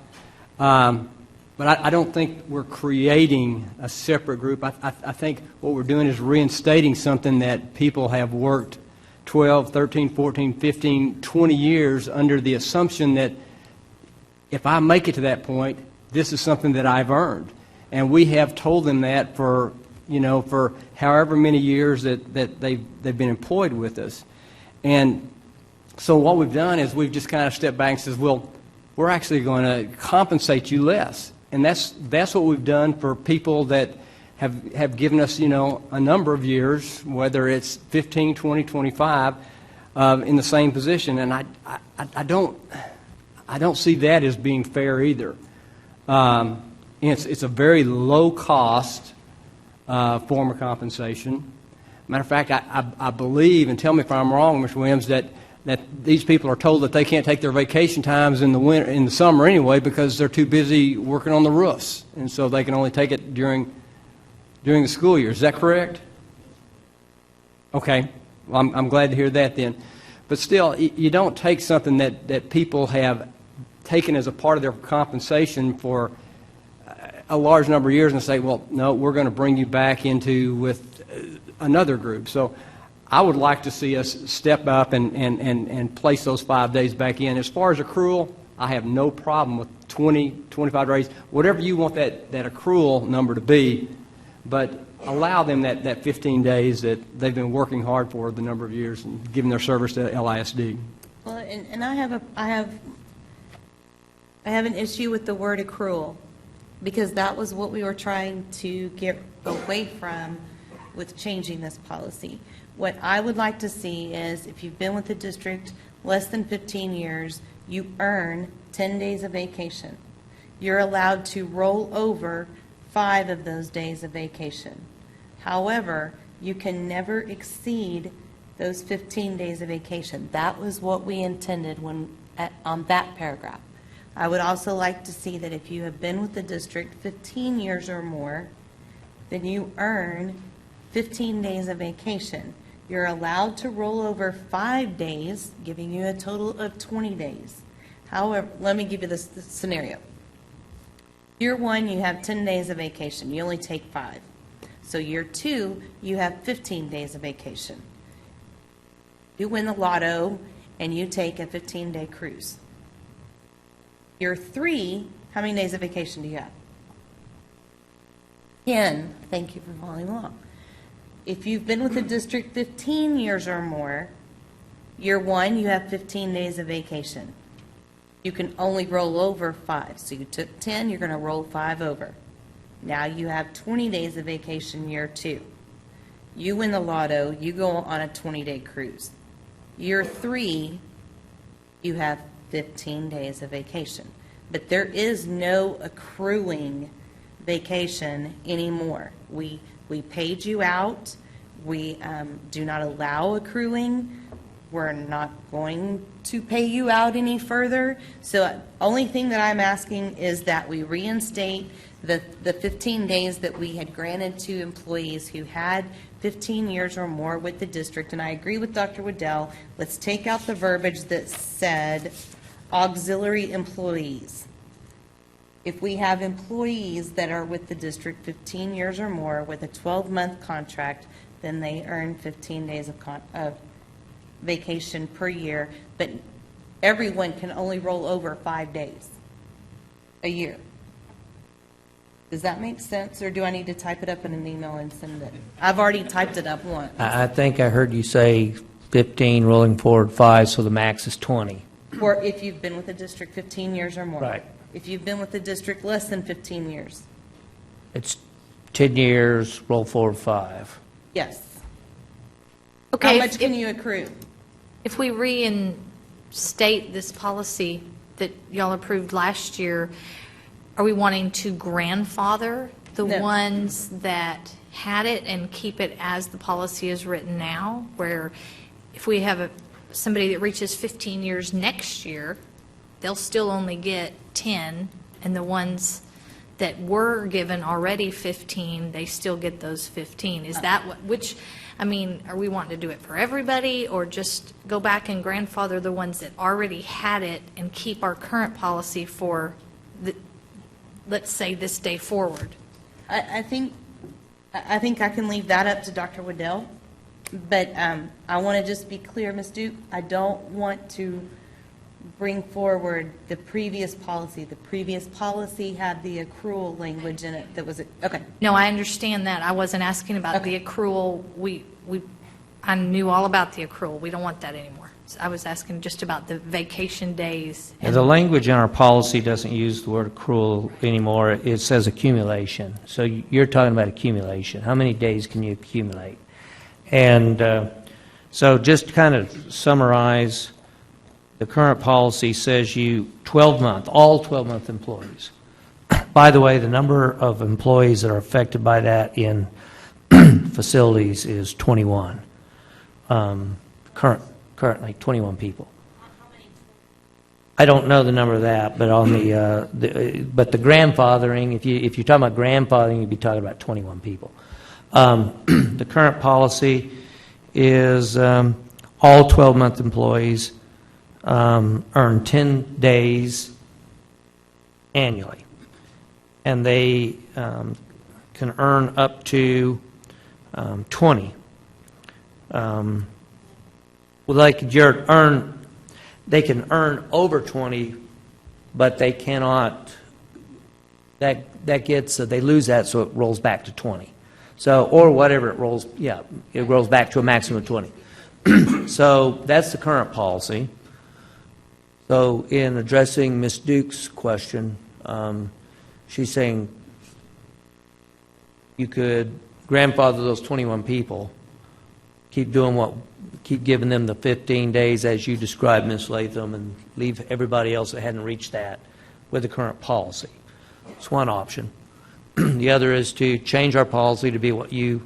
But I don't think we're creating a separate group. I think what we're doing is reinstating something that people have worked 12, 13, 14, 15, 20 years under the assumption that if I make it to that point, this is something that I've earned. And we have told them that for however many years that they've been employed with us. And so what we've done is we've just kind of stepped back and says, well, we're actually going to compensate you less. And that's what we've done for people that have given us, a number of years, whether it's 15, 20, 25, in the same position. And I don't see that as being fair either. It's a very low cost form of compensation. Matter of fact, I believe, and tell me if I'm wrong, Mr. Williams, that that these people are told that they can't take their vacation times in the winter, in the summer anyway, because they're too busy working on the roofs, and so they can only take it during the school year. Is that correct? Okay, well, I'm glad to hear that then. But still, you don't take something that people have taken as a part of their compensation for a large number of years and say, well, no, we're going to bring you back into with another group. So I would like to see us step up and place those 5 days back in. As far as accrual, I have no problem with 20, 25 days, whatever you want that accrual number to be, but allow them that 15 days that they've been working hard for the number of years and giving their service to LISD. Well, and I have an issue with the word accrual, because that was what we were trying to get away from with changing this policy. What I would like to see is, if you've been with the district less than 15 years, you earn 10 days of vacation. You're allowed to roll over 5 of those days of vacation. However, you can never exceed those 15 days of vacation. That was what we intended on that paragraph. I would also like to see that if you have been with the district 15 years or more, then you earn 15 days of vacation. You're allowed to roll over 5 days, giving you a total of 20 days. However, let me give you this scenario. Year 1, you have 10 days of vacation. You only take 5. So year 2, you have 15 days of vacation. You win the lotto, and you take a 15-day cruise. Year 3, how many days of vacation do you have? 10. Thank you for following along. If you've been with the district 15 years or more, year 1, you have 15 days of vacation. You can only roll over 5. So you took 10, you're going to roll 5 over. Now you have 20 days of vacation year 2. You win the lotto, you go on a 20-day cruise. Year 3, you have 15 days of vacation. But there is no accruing vacation anymore. We paid you out. We do not allow accruing. We're not going to pay you out any further. So only thing that I'm asking is that we reinstate the 15 days that we had granted to employees who had 15 years or more with the district. And I agree with Dr. Waddell. Let's take out the verbiage that said auxiliary employees. If we have employees that are with the district 15 years or more with a 12-month contract, then they earn 15 days of vacation per year, but everyone can only roll over 5 days a year. Does that make sense, or do I need to type it up in an email and send it? I've already typed it up once. I think I heard you say 15 rolling forward 5, so the max is 20. Or if you've been with the district 15 years or more. Right. If you've been with the district less than 15 years. It's 10 years, roll forward 5. Yes. Okay, How much can you accrue? If we reinstate this policy that y'all approved last year, are we wanting to grandfather the No. ones that had it and keep it as the policy is written now? Where if we have somebody that reaches 15 years next year, they'll still only get 10, and the ones that were given already 15, they still get those 15. Is that are we wanting to do it for everybody, or just go back and grandfather the ones that already had it and keep our current policy for, let's say, this day forward? I think I can leave that up to Dr. Waddell, but I want to just be clear, Ms. Duke, I don't want to bring forward the previous policy. The previous policy had the accrual language in it that was, okay. No, I understand that. I wasn't asking about the accrual. I knew all about the accrual. We don't want that anymore. So I was asking just about the vacation days. And the language in our policy doesn't use the word accrual anymore. It says accumulation. So you're talking about accumulation. How many days can you accumulate? And so just to kind of summarize, the current policy says all 12-month employees. By the way, the number of employees that are affected by that in facilities is 21. Current currently, 21 people. I don't know the number of that, but on but the grandfathering, if you're talking about grandfathering, you'd be talking about 21 people. The current policy is all 12-month employees earn 10 days annually, and they can earn up to 20. They can earn over 20, but they cannot. They lose that, so it rolls back to 20. So, or whatever it rolls. Yeah, it rolls back to a maximum of 20. So that's the current policy. So in addressing Ms. Duke's question, she's saying you could grandfather those 21 people, keep giving them the 15 days as you described, Ms. Latham, and leave everybody else that hadn't reached that with the current policy. It's one option. The other is to change our policy to be what you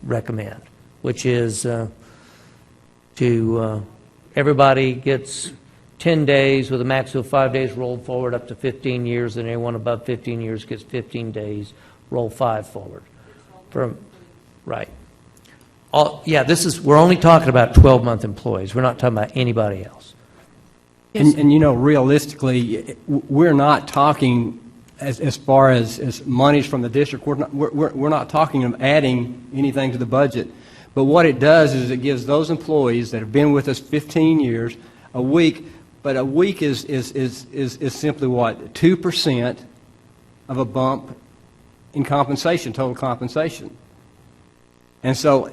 recommend, which is everybody gets 10 days with a maximum of 5 days rolled forward up to 15 years, and anyone above 15 years gets 15 days, roll 5 forward. Right. We're only talking about 12-month employees. We're not talking about anybody else. And realistically, we're not talking as far as monies from the district. We're not talking of adding anything to the budget. But what it does is it gives those employees that have been with us 15 years a week. But a week is simply what? 2% of a bump in compensation, total compensation. And so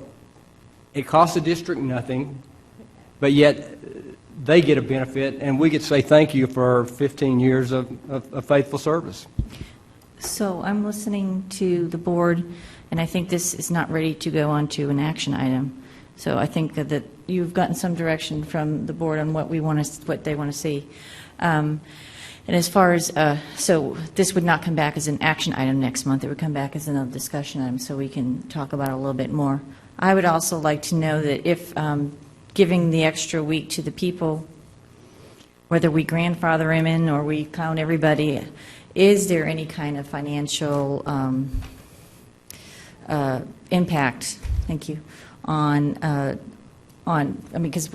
it costs the district nothing, but yet they get a benefit, and we get to say thank you for 15 years of faithful service. So I'm listening to the board, and I think this is not ready to go on to an action item. So I think that you've gotten some direction from the board on what they want to see. And as far as, so this would not come back as an action item next month. It would come back as another discussion item so we can talk about it a little bit more. I would also like to know that if giving the extra week to the people, whether we grandfather them in or we count everybody, is there any kind of financial impact, thank you, because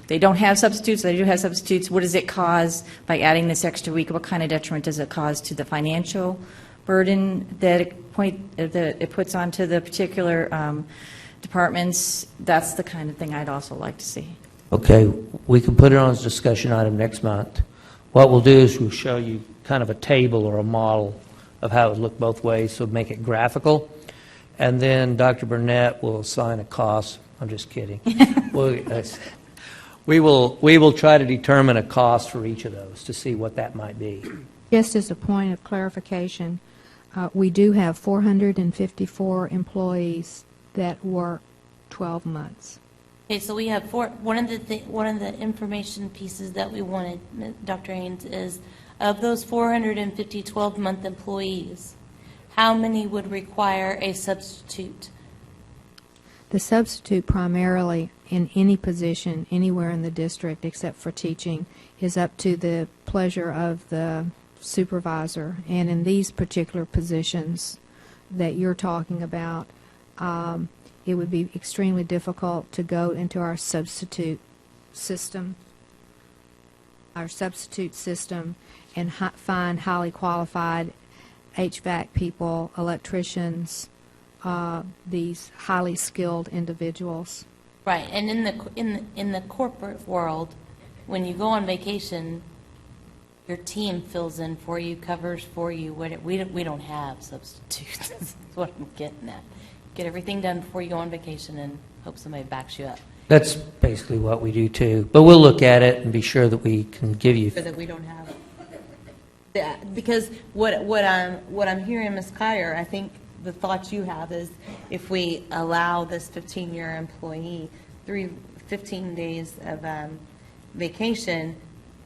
they don't have substitutes, they do have substitutes. What does it cause by adding this extra week? What kind of detriment does it cause to the financial burden that it puts onto the particular departments? That's the kind of thing I'd also like to see. Okay, we can put it on as a discussion item next month. What we'll do is we'll show you kind of a table or a model of how it would look both ways, so make it graphical. And then Dr. Burnett will assign a cost. I'm just kidding. We will try to determine a cost for each of those to see what that might be. Just as a point of clarification, we do have 454 employees that work 12 months. Okay, so we have one of the information pieces that we wanted, Dr. Haynes, is of those 450 12-month employees, how many would require a substitute? The substitute primarily in any position anywhere in the district except for teaching is up to the pleasure of the supervisor. And in these particular positions that you're talking about, it would be extremely difficult to go into our substitute system and find highly qualified HVAC people, electricians, these highly skilled individuals. Right, and in the corporate world, when you go on vacation, your team fills in for you, covers for you. We don't have substitutes. That's what I'm getting at. Get everything done before you go on vacation and hope somebody backs you up. That's basically what we do too. But we'll look at it and be sure that we can give you. So that we don't have that. Because what I'm hearing, Ms. Kyer, I think the thought you have is if we allow this 15-year employee 15 days of vacation,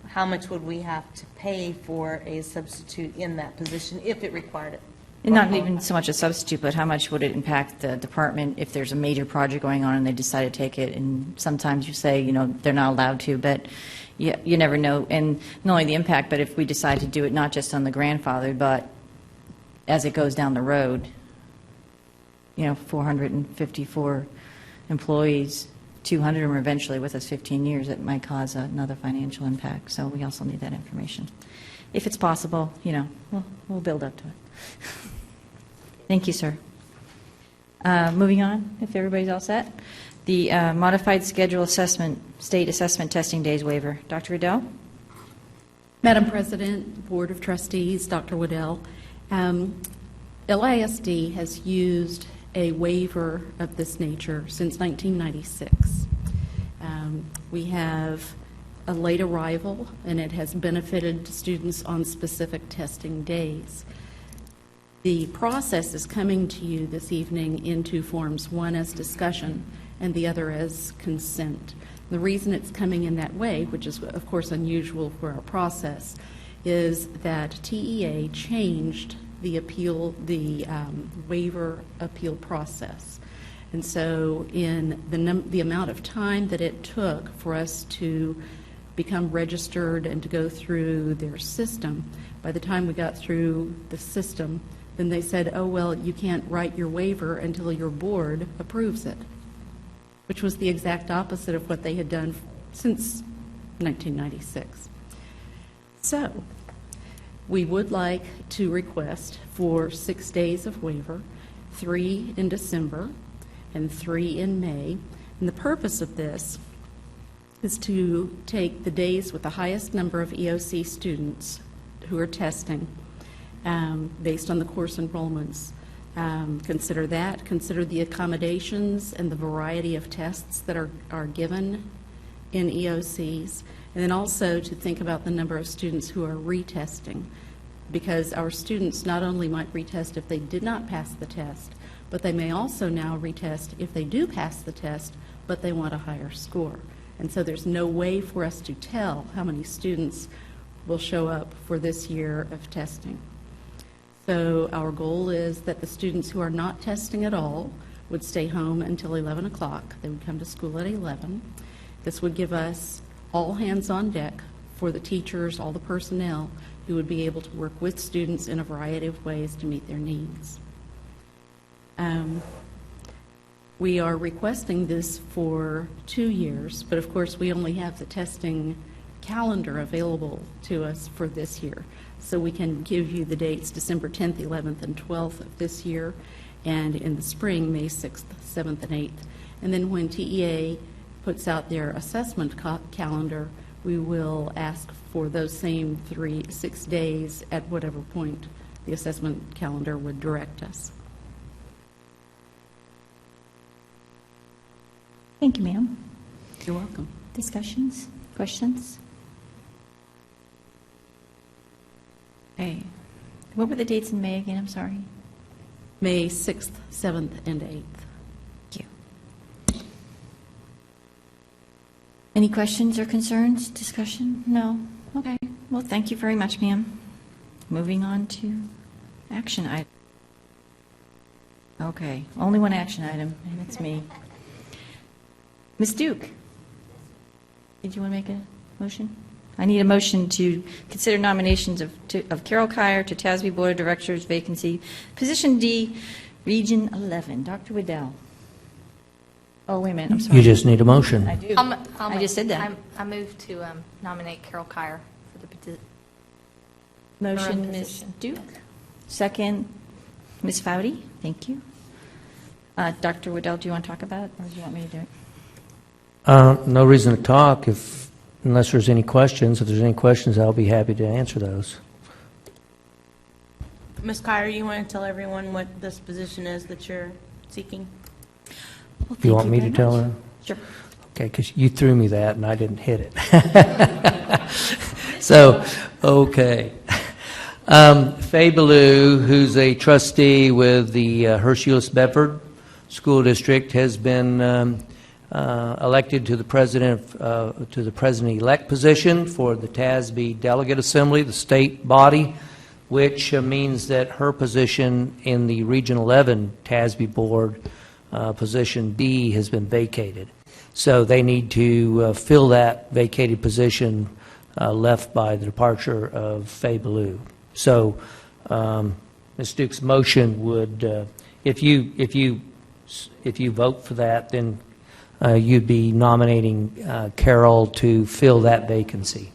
how much would we have to pay for a substitute in that position if it required it? And not even so much a substitute, but how much would it impact the department if there's a major project going on and they decide to take it? And sometimes you say, they're not allowed to, but you never know. And not only the impact, but if we decide to do it not just on the grandfather, but as it goes down the road, 454 employees, 200 of them are eventually with us 15 years, it might cause another financial impact. So we also need that information. If it's possible, we'll build up to it. Thank you, sir. Moving on, if everybody's all set. The modified schedule assessment, state assessment testing days waiver. Dr. Riddell? Madam President, Board of Trustees, Dr. Waddell, LISD has used a waiver of this nature since 1996. We have a late arrival, and it has benefited students on specific testing days. The process is coming to you this evening in two forms, one as discussion and the other as consent. The reason it's coming in that way, which is of course unusual for our process, is that TEA changed the waiver appeal process. And so in the amount of time that it took for us to become registered and to go through their system, by the time we got through the system, then they said, oh, well, you can't write your waiver until your board approves it, which was the exact opposite of what they had done since 1996. So we would like to request for 6 days of waiver, 3 in December and 3 in May. And the purpose of this is to take the days with the highest number of EOC students who are testing based on the course enrollments. Consider that, consider the accommodations and the variety of tests that are given in EOCs, and then also to think about the number of students who are retesting, because our students not only might retest if they did not pass the test, but they may also now retest if they do pass the test, but they want a higher score. And so there's no way for us to tell how many students will show up for this year of testing. So our goal is that the students who are not testing at all would stay home until 11 o'clock. They would come to school at 11. This would give us all hands on deck for the teachers, all the personnel, who would be able to work with students in a variety of ways to meet their needs. We are requesting this for 2 years, but of course we only have the testing calendar available to us for this year. So we can give you the dates December 10th, 11th, and 12th of this year, and in the spring, May 6th, 7th, and 8th. And then when TEA puts out their assessment calendar, we will ask for those same 6 days at whatever point the assessment calendar would direct us. Thank you, ma'am. You're welcome. Discussions? Questions? Okay. What were the dates in May again? I'm sorry. May 6th, 7th, and 8th. Thank you. Any questions or concerns? Discussion? No? Okay. Well, thank you very much, ma'am. Moving on to action item. Okay. Only one action item, and it's me. Ms. Duke, did you want to make a motion? I need a motion to consider nominations of Carol Kyer to TASB Board of Directors vacancy, position D, Region 11. Dr. Waddell. Oh, wait a minute, I'm sorry. You just need a motion. I do. I just said that. I move to nominate Carol Kyer for the position. Motion, Ms. Duke. Second, Ms. Foudy. Thank you. Dr. Waddell, do you want to talk about it, or do you want me to do it? No reason to talk unless there's any questions. If there's any questions, I'll be happy to answer those. Ms. Kyer, you want to tell everyone what this position is that you're seeking? Well, You want me to tell her? Sure. Okay, because you threw me that and I didn't hit it. So, okay. Faye Ballou, who's a trustee with the Hershey-Lewis-Bedford School District, has been elected to the president-elect position for the TASB Delegate Assembly, the state body which means that her position in the Region 11 TASB board, position B, has been vacated. So they need to fill that vacated position left by the departure of Faye Ballou. So Ms. Duke's motion would, if you vote for that, then you'd be nominating Carol to fill that vacancy.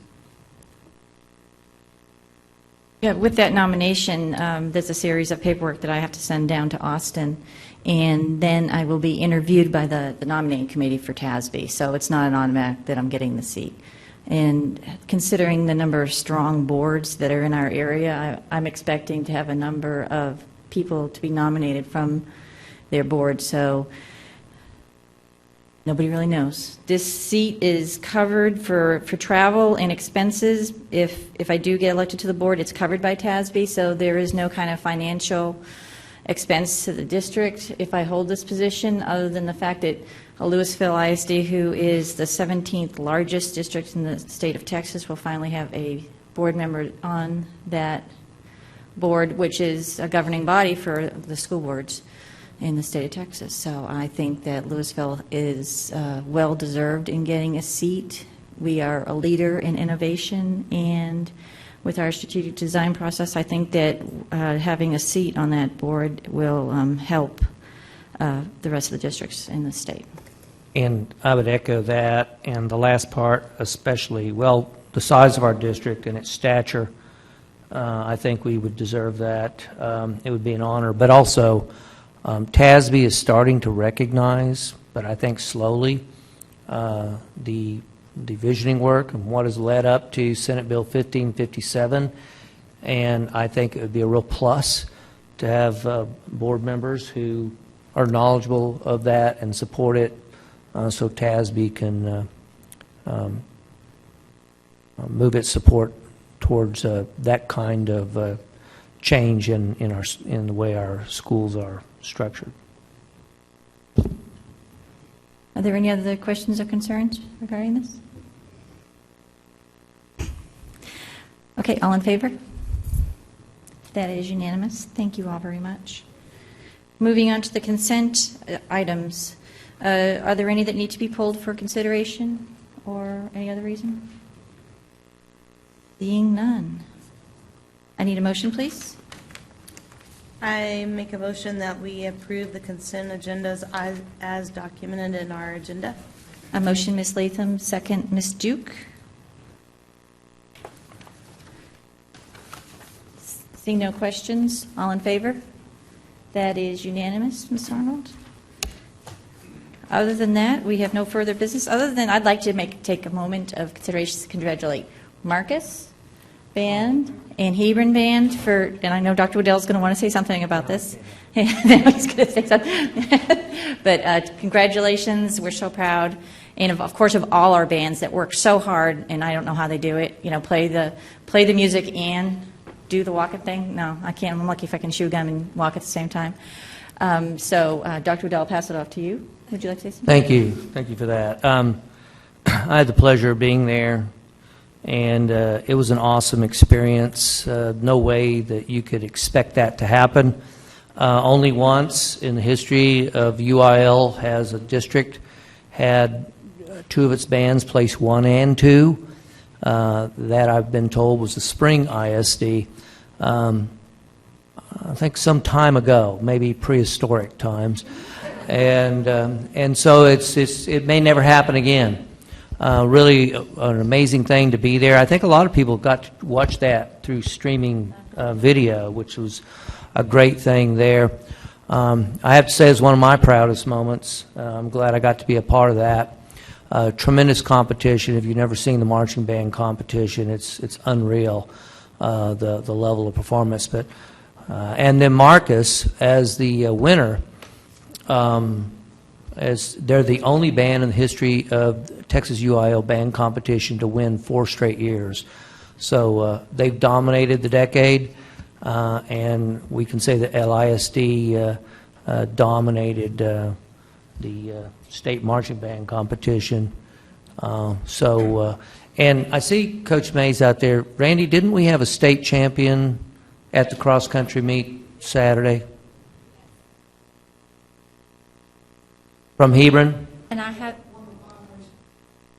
Yeah, with that nomination, there's a series of paperwork that I have to send down to Austin, and then I will be interviewed by the nominating committee for TASB, so it's not an automatic that I'm getting the seat. And considering the number of strong boards that are in our area, I'm expecting to have a number of people to be nominated from their board, so nobody really knows. This seat is covered for travel and expenses. If I do get elected to the board, it's covered by TASB, so there is no kind of financial expense to the district if I hold this position, other than the fact that Lewisville ISD, who is the 17th largest district in the state of Texas, will finally have a board member on that board, which is a governing body for the school boards in the state of Texas. So I think that Lewisville is well-deserved in getting a seat. We are a leader in innovation, and with our strategic design process, I think that having a seat on that board will help the rest of the districts in the state. And I would echo that, and the last part especially, well, the size of our district and its stature, I think we would deserve that. It would be an honor. But also, TASB is starting to recognize, but I think slowly, the visioning work and what has led up to Senate Bill 1557, and I think it would be a real plus to have board members who are knowledgeable of that and support it, so TASB can move its support towards that kind of change in the way our schools are structured. Are there any other questions or concerns regarding this? Okay, all in favor? That is unanimous. Thank you all very much. Moving on to the consent items. Are there any that need to be pulled for consideration or any other reason? Seeing none. I need a motion, please. I make a motion that we approve the consent agendas as documented in our agenda. A motion, Ms. Latham, second, Ms. Duke. Seeing no questions, all in favor? That is unanimous, Ms. Arnold. Other than that, we have no further business. Other than I'd like to take a moment of consideration to congratulate Marcus Band and Hebron Band for, and I know Dr. Waddell's going to want to say something about this. He's going to say something. But congratulations, we're so proud. And of course, of all our bands that work so hard, and I don't know how they do it, play the music and do the walking thing. No, I can't. I'm lucky if I can chew gum and walk at the same time. So Dr. Waddell, I'll pass it off to you. Would you like to say something? Thank you. Thank you for that. I had the pleasure of being there, and it was an awesome experience. No way that you could expect that to happen. Only once in the history of UIL has a district had two of its bands place 1 and 2. That I've been told was the Spring ISD. I think some time ago, maybe prehistoric times. And so it may never happen again. Really an amazing thing to be there. I think a lot of people got to watch that through streaming video, which was a great thing there. I have to say it's one of my proudest moments. I'm glad I got to be a part of that. Tremendous competition. If you've never seen the marching band competition, it's unreal, the level of performance. But and then Marcus, as the winner, as they're the only band in the history of Texas UIL band competition to win 4 straight years. So they've dominated the decade, and we can say that LISD dominated the state marching band competition. And I see Coach Mays out there. Randy, didn't we have a state champion at the cross-country meet Saturday. From Hebron? And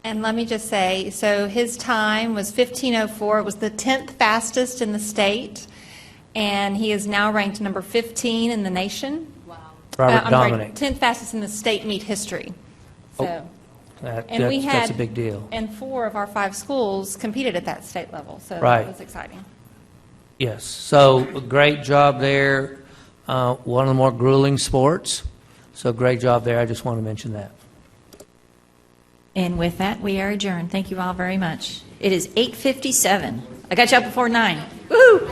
and let me just say, so his time was 15:04. It was the 10th fastest in the state, and he is now ranked number 15 in the nation. Wow. Robert Dominic. 10th fastest in the state meet history. So, That's a big deal. And 4 of our 5 schools competed at that state level, so Right. that was exciting. Yes, so a great job there. One of the more grueling sports, so great job there. I just want to mention that. And with that, we are adjourned. Thank you all very much. It is 8:57. I got you up before 9. Woo!